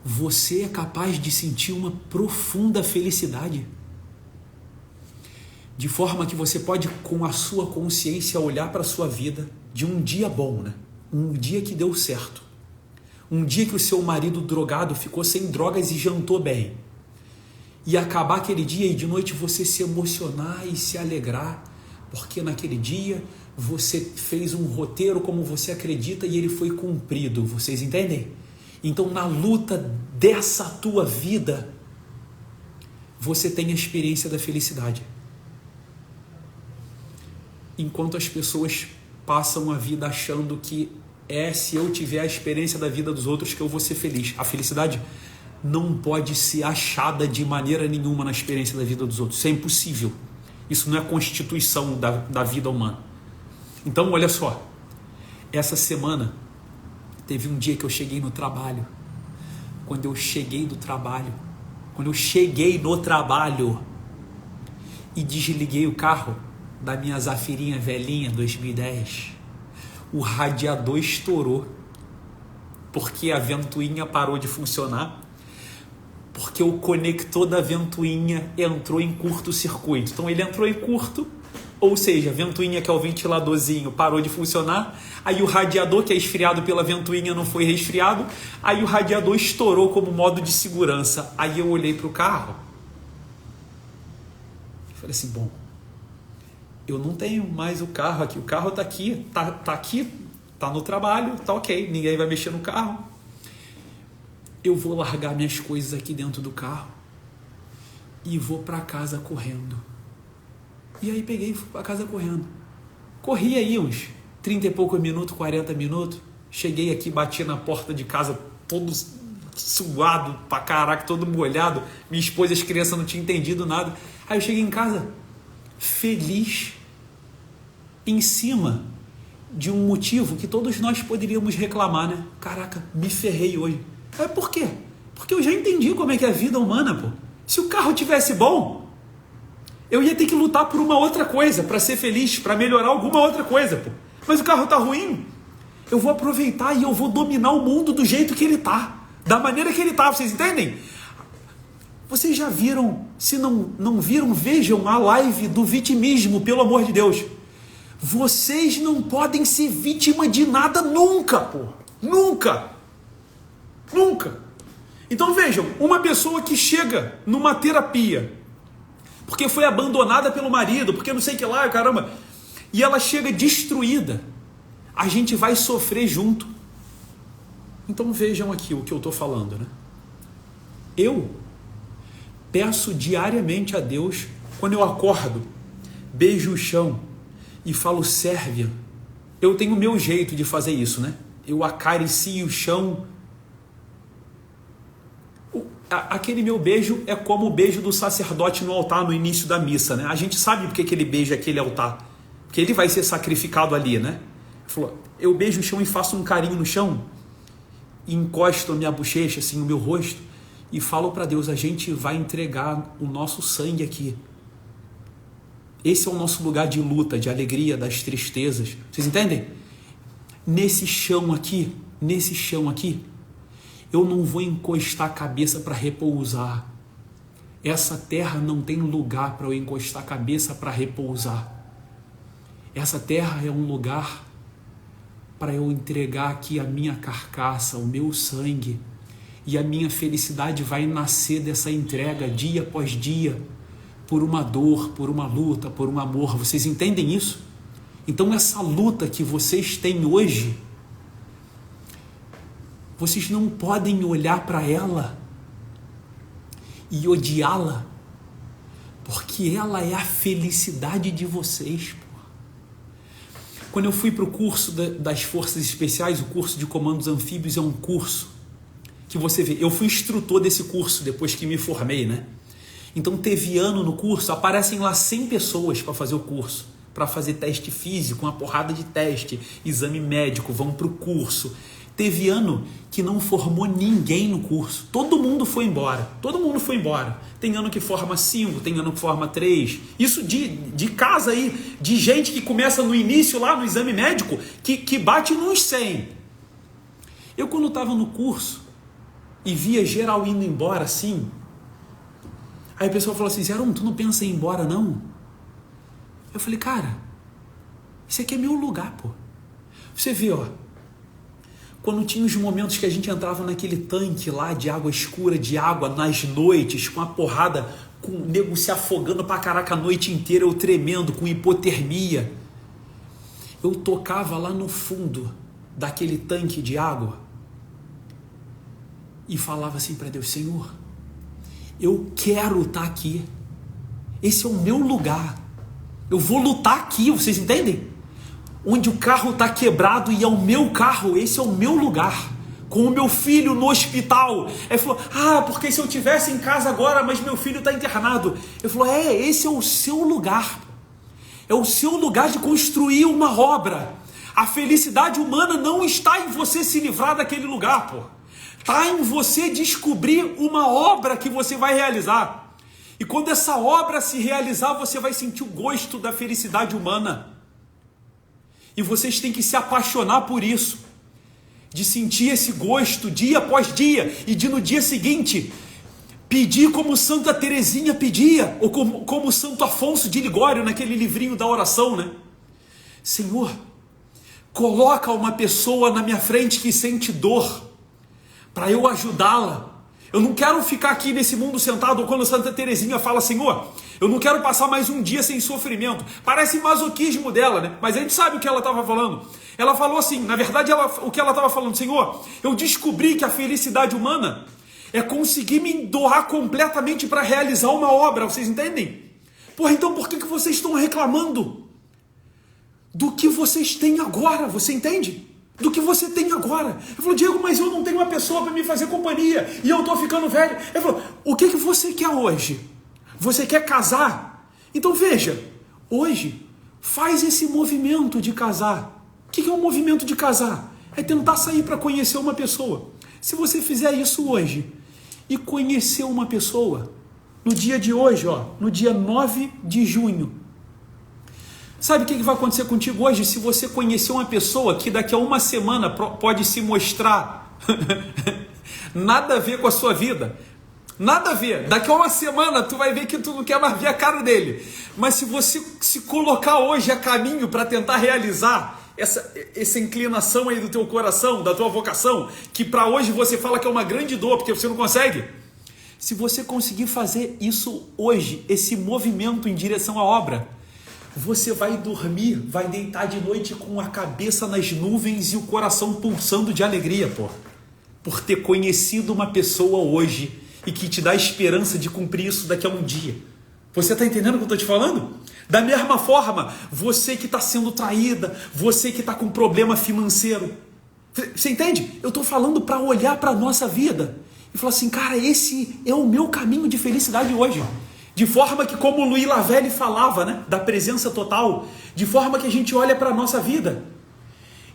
você é capaz de sentir uma profunda felicidade. De forma que você pode, com a sua consciência, olhar para a sua vida de um dia bom, né? Um dia que deu certo. Um dia que o seu marido drogado ficou sem drogas e jantou bem. E acabar aquele dia e de noite você se emocionar e se alegrar, porque naquele dia você fez um roteiro como você acredita e ele foi cumprido. Vocês entendem? Então, na luta dessa tua vida, você tem a experiência da felicidade. Enquanto as pessoas passam a vida achando que se eu tiver a experiência da vida dos outros que eu vou ser feliz. A felicidade não pode ser achada de maneira nenhuma na experiência da vida dos outros. Isso é impossível. Isso não é a constituição da vida humana. Então, olha só. Essa semana Teve um dia que eu cheguei no trabalho. Quando eu cheguei no trabalho e desliguei o carro da minha Zafirinha velhinha 2010, o radiador estourou, porque a ventoinha parou de funcionar, porque o conector da ventoinha entrou em curto-circuito. Então ele entrou em curto, ou seja, a ventoinha, que é o ventiladorzinho, parou de funcionar, aí o radiador, que é esfriado pela ventoinha, não foi resfriado, aí o radiador estourou como modo de segurança. Aí eu olhei para o carro e falei assim, bom, eu não tenho mais o carro aqui, o carro está aqui, tá no trabalho, tá ok, ninguém vai mexer no carro. Eu vou largar minhas coisas aqui dentro do carro e vou para casa correndo. E aí peguei e fui para casa correndo. Corri aí uns 30 e poucos minutos, 40 minutos. Cheguei aqui, bati na porta de casa todo suado pra caraca, todo molhado. Minha esposa e as crianças não tinham entendido nada. Aí eu cheguei em casa feliz, em cima de um motivo que todos nós poderíamos reclamar, né? Caraca, me ferrei hoje. Por quê? Porque eu já entendi como é que é a vida humana, pô. Se o carro tivesse bom, eu ia ter que lutar por uma outra coisa, para ser feliz, para melhorar alguma outra coisa, pô. Mas o carro tá ruim, eu vou aproveitar e eu vou dominar o mundo do jeito que ele tá, da maneira que ele tá, vocês entendem? Vocês já viram? Se não viram, vejam a live do vitimismo, pelo amor de Deus. Vocês não podem ser vítima de nada nunca, pô. Nunca. Nunca. Então vejam, uma pessoa que chega numa terapia porque foi abandonada pelo marido, porque não sei o que lá, caramba, e ela chega destruída, a gente vai sofrer junto. Então vejam aqui o que eu estou falando, né? Eu peço diariamente a Deus, quando eu acordo, beijo o chão e falo Sérvia. Eu tenho o meu jeito de fazer isso, né? Eu acaricio o chão. Aquele meu beijo é como o beijo do sacerdote no altar no início da missa, né? A gente sabe porque que ele beija aquele altar, porque ele vai ser sacrificado ali, né? Eu beijo o chão e faço um carinho no chão, e encosto a minha bochecha, assim, o meu rosto, e falo para Deus, a gente vai entregar o nosso sangue aqui. Esse é o nosso lugar de luta, de alegria, das tristezas. Vocês entendem? Nesse chão aqui, eu não vou encostar a cabeça para repousar. Essa terra não tem lugar para eu encostar a cabeça para repousar. Essa terra é um lugar para eu entregar aqui a minha carcaça, o meu sangue. E a minha felicidade vai nascer dessa entrega dia após dia, por uma dor, por uma luta, por um amor. Vocês entendem isso? Então essa luta que vocês têm hoje, vocês não podem olhar para ela e odiá-la, porque ela é a felicidade de vocês. Quando eu fui para o curso das Forças Especiais, o curso de Comandos Anfíbios é um curso que você vê, eu fui instrutor desse curso depois que me formei, né? Então teve ano no curso, aparecem lá 100 pessoas para fazer o curso, para fazer teste físico, uma porrada de teste, exame médico, vão para o curso. Teve ano que não formou ninguém no curso. Todo mundo foi embora. Tem ano que forma 5, tem ano que forma 3. Isso de casa aí, de gente que começa no início lá no exame médico, que bate nos 100. Eu quando estava no curso e via geral indo embora assim, aí a pessoa falou assim, Zé, tu não pensa em ir embora não? Eu falei, cara, isso aqui é meu lugar, pô. Você vê, ó, quando tinha os momentos que a gente entrava naquele tanque lá de água escura, de água nas noites, com a porrada, com o nego se afogando pra caraca a noite inteira, eu tremendo, com hipotermia. Eu tocava lá no fundo daquele tanque de água e falava assim para Deus, Senhor, eu quero estar aqui. Esse é o meu lugar. Eu vou lutar aqui, vocês entendem? Onde o carro está quebrado e é o meu carro, esse é o meu lugar. Com o meu filho no hospital. Ele falou, porque se eu estivesse em casa agora, mas meu filho está internado. Ele falou, esse é o seu lugar. É o seu lugar de construir uma obra. A felicidade humana não está em você se livrar daquele lugar, pô. Está em você descobrir uma obra que você vai realizar. E quando essa obra se realizar, você vai sentir o gosto da felicidade humana. E vocês têm que se apaixonar por isso. De sentir esse gosto dia após dia. E de no dia seguinte pedir como Santa Teresinha pedia. Ou como Santo Afonso de Ligório naquele livrinho da oração, né? Senhor, coloca uma pessoa na minha frente que sente dor, para eu ajudá-la. Eu não quero ficar aqui nesse mundo sentado, quando Santa Teresinha fala, Senhor, eu não quero passar mais um dia sem sofrimento. Parece masoquismo dela, né? Mas a gente sabe o que ela estava falando. Ela falou assim, na verdade, o que ela estava falando, Senhor, eu descobri que a felicidade humana é conseguir me doar completamente para realizar uma obra, vocês entendem? Porra, então por que vocês estão reclamando do que vocês têm agora, você entende? Do que você tem agora. Ele falou, Diego, mas eu não tenho uma pessoa para me fazer companhia, e eu estou ficando velho. Ele falou, o que você quer hoje? Você quer casar? Então veja, hoje, faz esse movimento de casar. O que é um movimento de casar? É tentar sair para conhecer uma pessoa. Se você fizer isso hoje, e conhecer uma pessoa, no dia de hoje, ó, no dia 9 de junho, sabe o que vai acontecer contigo hoje? Se você conhecer uma pessoa que daqui a uma semana pode se mostrar nada a ver com a sua vida, nada a ver, daqui a uma semana tu vai ver que tu não quer mais ver a cara dele, mas se você se colocar hoje a caminho para tentar realizar essa inclinação aí do teu coração, da tua vocação, que para hoje você fala que é uma grande dor, porque você não consegue, se você conseguir fazer isso hoje, esse movimento em direção à obra, você vai dormir, vai deitar de noite com a cabeça nas nuvens e o coração pulsando de alegria, pô. Por ter conhecido uma pessoa hoje e que te dá esperança de cumprir isso daqui a um dia. Você está entendendo o que eu estou te falando? Da mesma forma, você que está sendo traída, você que está com problema financeiro. Você entende? Eu estou falando para olhar para a nossa vida e falar assim, cara, esse é o meu caminho de felicidade hoje. De forma que, como o Louis Lavelle falava, né, da presença total, de forma que a gente olha para a nossa vida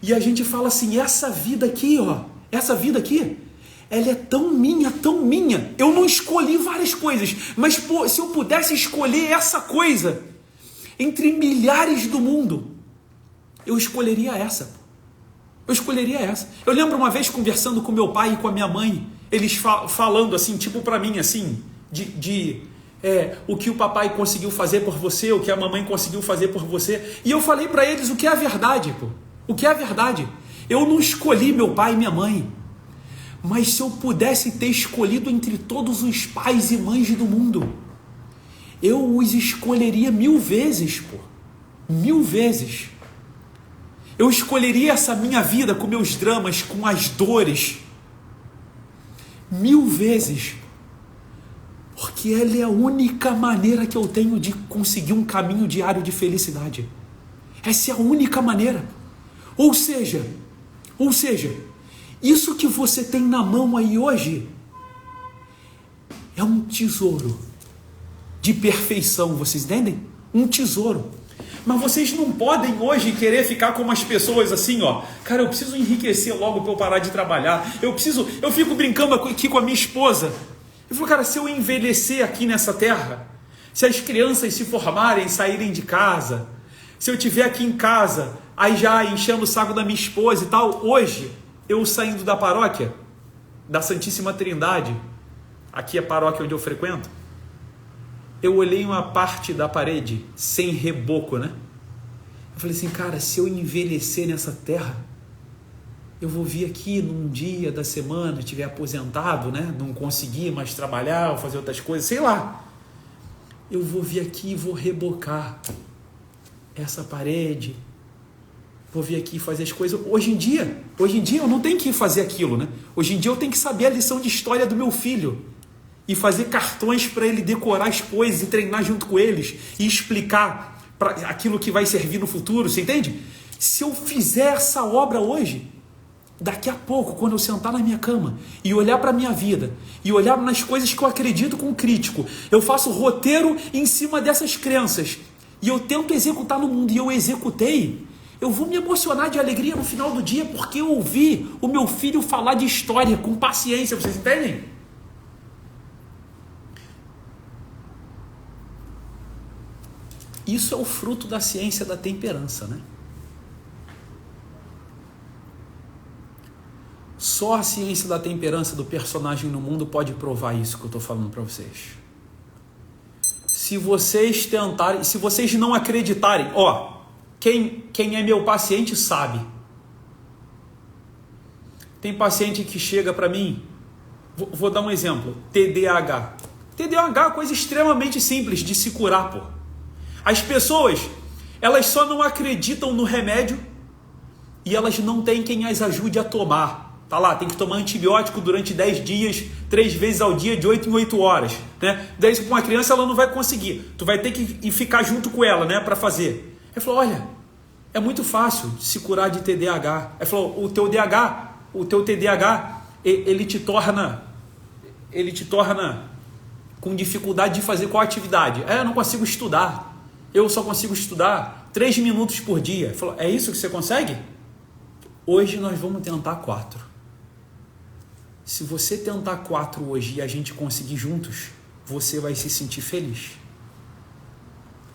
e a gente fala assim, essa vida aqui, ó, essa vida aqui, ela é tão minha, eu não escolhi várias coisas, mas pô, se eu pudesse escolher essa coisa entre milhares do mundo, eu escolheria essa. Eu escolheria essa. Eu lembro uma vez conversando com meu pai e com a minha mãe, eles falando assim, tipo para mim, assim, o que o papai conseguiu fazer por você, o que a mamãe conseguiu fazer por você. E eu falei para eles o que é a verdade, pô. O que é a verdade? Eu não escolhi meu pai e minha mãe. Mas se eu pudesse ter escolhido entre todos os pais e mães do mundo, eu os escolheria 1000 vezes, pô. 1000 vezes. Eu escolheria essa minha vida com meus dramas, com as dores. 1000 vezes. Porque ela é a única maneira que eu tenho de conseguir um caminho diário de felicidade. Essa é a única maneira. Ou seja, isso que você tem na mão aí hoje é um tesouro de perfeição, vocês entendem? Um tesouro. Mas vocês não podem hoje querer ficar como as pessoas assim, ó. Cara, eu preciso enriquecer logo para eu parar de trabalhar. Eu fico brincando aqui com a minha esposa. Eu falo, cara, se eu envelhecer aqui nessa terra, se as crianças se formarem, saírem de casa, se eu estiver aqui em casa, aí já enchendo o saco da minha esposa e tal, hoje, eu saindo da paróquia, da Santíssima Trindade, aqui é a paróquia onde eu frequento, eu olhei uma parte da parede, sem reboco, né? Eu falei assim, cara, se eu envelhecer nessa terra, eu vou vir aqui num dia da semana, estiver aposentado, né? Não conseguir mais trabalhar ou fazer outras coisas, sei lá. Eu vou vir aqui e vou rebocar essa parede. Vou vir aqui e fazer as coisas. Hoje em dia eu não tenho que fazer aquilo, né? Hoje em dia eu tenho que saber a lição de história do meu filho. E fazer cartões para ele decorar as coisas e treinar junto com eles. E explicar aquilo que vai servir no futuro, você entende? Se eu fizer essa obra hoje, daqui a pouco, quando eu sentar na minha cama e olhar para a minha vida, e olhar nas coisas que eu acredito com crítico, eu faço roteiro em cima dessas crenças, e eu tento executar no mundo, e eu executei, Eu vou me emocionar de alegria no final do dia porque eu ouvi o meu filho falar de história com paciência. Vocês entendem? Isso é o fruto da ciência da temperança, né? Só a ciência da temperança do personagem no mundo pode provar isso que eu estou falando para vocês. Se vocês tentarem, se vocês não acreditarem, quem é meu paciente sabe. Tem paciente que chega para mim, vou dar um exemplo, TDAH. TDAH é uma coisa extremamente simples de se curar, pô. As pessoas, elas só não acreditam no remédio e elas não têm quem as ajude a tomar. Tá lá, tem que tomar antibiótico durante 10 dias, 3 vezes ao dia, de 8 em 8 horas. Né? Daí com uma criança ela não vai conseguir. Tu vai ter que ficar junto com ela, né, para fazer. Ele falou, olha, é muito fácil se curar de TDAH. Ele falou, o teu TDAH, ele te torna com dificuldade de fazer qual atividade? Eu não consigo estudar. Eu só consigo estudar 3 minutos por dia. Ele falou, é isso que você consegue? Hoje nós vamos tentar 4. Se você tentar 4 hoje e a gente conseguir juntos, você vai se sentir feliz.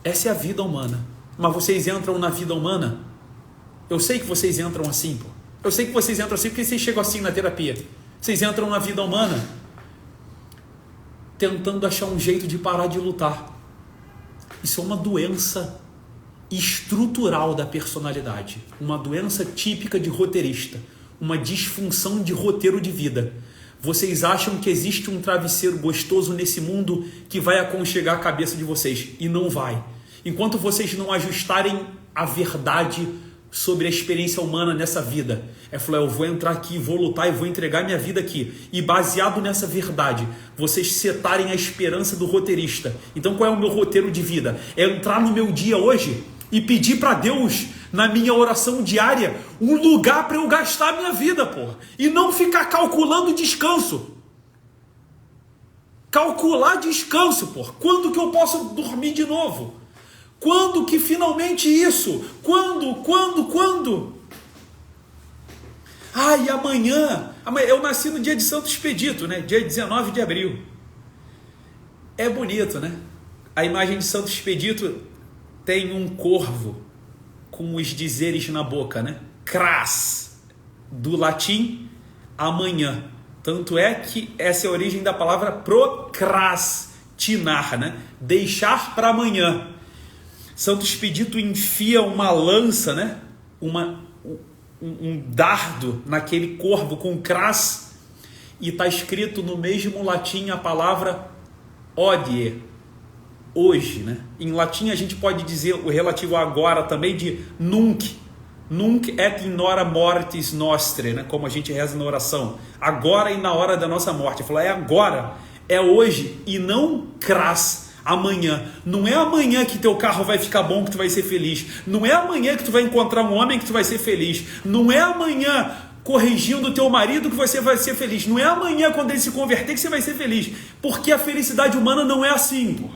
Essa é a vida humana. Mas vocês entram na vida humana? Eu sei que vocês entram assim, pô. Eu sei que vocês entram assim porque vocês chegam assim na terapia. Vocês entram na vida humana tentando achar um jeito de parar de lutar. Isso é uma doença estrutural da personalidade. Uma doença típica de roteirista. Uma disfunção de roteiro de vida. Vocês acham que existe um travesseiro gostoso nesse mundo que vai aconchegar a cabeça de vocês. E não vai. Enquanto vocês não ajustarem a verdade sobre a experiência humana nessa vida. Eu vou entrar aqui, vou lutar e vou entregar minha vida aqui. E baseado nessa verdade, vocês setarem a esperança do roteirista. Então qual é o meu roteiro de vida? É entrar no meu dia hoje e pedir para Deus, na minha oração diária, um lugar para eu gastar a minha vida, porra. E não ficar calculando descanso. Calcular descanso, porra. Quando que eu posso dormir de novo? Quando que finalmente isso? Quando? E amanhã eu nasci no dia de Santo Expedito, né? Dia 19 de abril. É bonito, né? A imagem de Santo Expedito tem um corvo com os dizeres na boca, né? Cras, do latim, amanhã. Tanto é que essa é a origem da palavra procrastinar, né? Deixar para amanhã. Santo Expedito enfia uma lança, né? Um dardo naquele corvo com cras, e está escrito no mesmo latim a palavra odie, hoje, né? Em latim a gente pode dizer o relativo a agora também de nunc et in hora mortis nostre, né? Como a gente reza na oração, agora e na hora da nossa morte. Ele falou, é agora, é hoje e não cras, amanhã. Não é amanhã que teu carro vai ficar bom, que tu vai ser feliz. Não é amanhã que tu vai encontrar um homem que tu vai ser feliz. Não é amanhã corrigindo o teu marido que você vai ser feliz. Não é amanhã quando ele se converter que você vai ser feliz. Porque a felicidade humana não é assim, pô.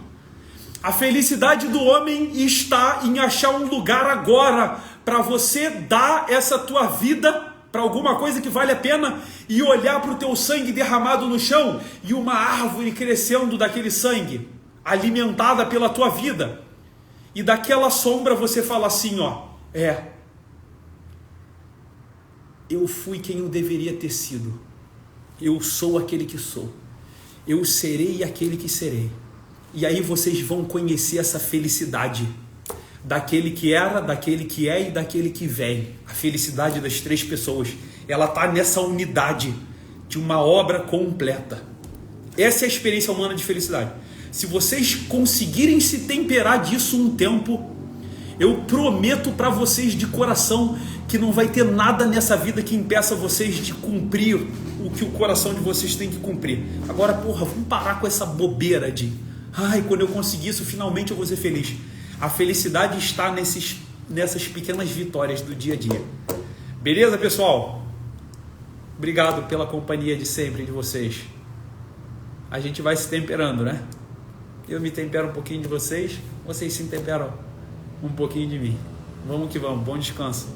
A felicidade do homem está em achar um lugar agora para você dar essa tua vida para alguma coisa que vale a pena e olhar para o teu sangue derramado no chão e uma árvore crescendo daquele sangue, alimentada pela tua vida. E daquela sombra você fala assim, eu fui quem eu deveria ter sido. Eu sou aquele que sou. Eu serei aquele que serei. E aí vocês vão conhecer essa felicidade daquele que era, daquele que é e daquele que vem. A felicidade das 3 pessoas. Ela está nessa unidade de uma obra completa. Essa é a experiência humana de felicidade. Se vocês conseguirem se temperar disso um tempo, eu prometo para vocês de coração que não vai ter nada nessa vida que impeça vocês de cumprir o que o coração de vocês tem que cumprir. Agora, vamos parar com essa bobeira de quando eu conseguir isso, finalmente eu vou ser feliz. A felicidade está nessas pequenas vitórias do dia a dia. Beleza, pessoal? Obrigado pela companhia de sempre de vocês. A gente vai se temperando, né? Eu me tempero um pouquinho de vocês, vocês se temperam um pouquinho de mim. Vamos que vamos. Bom descanso.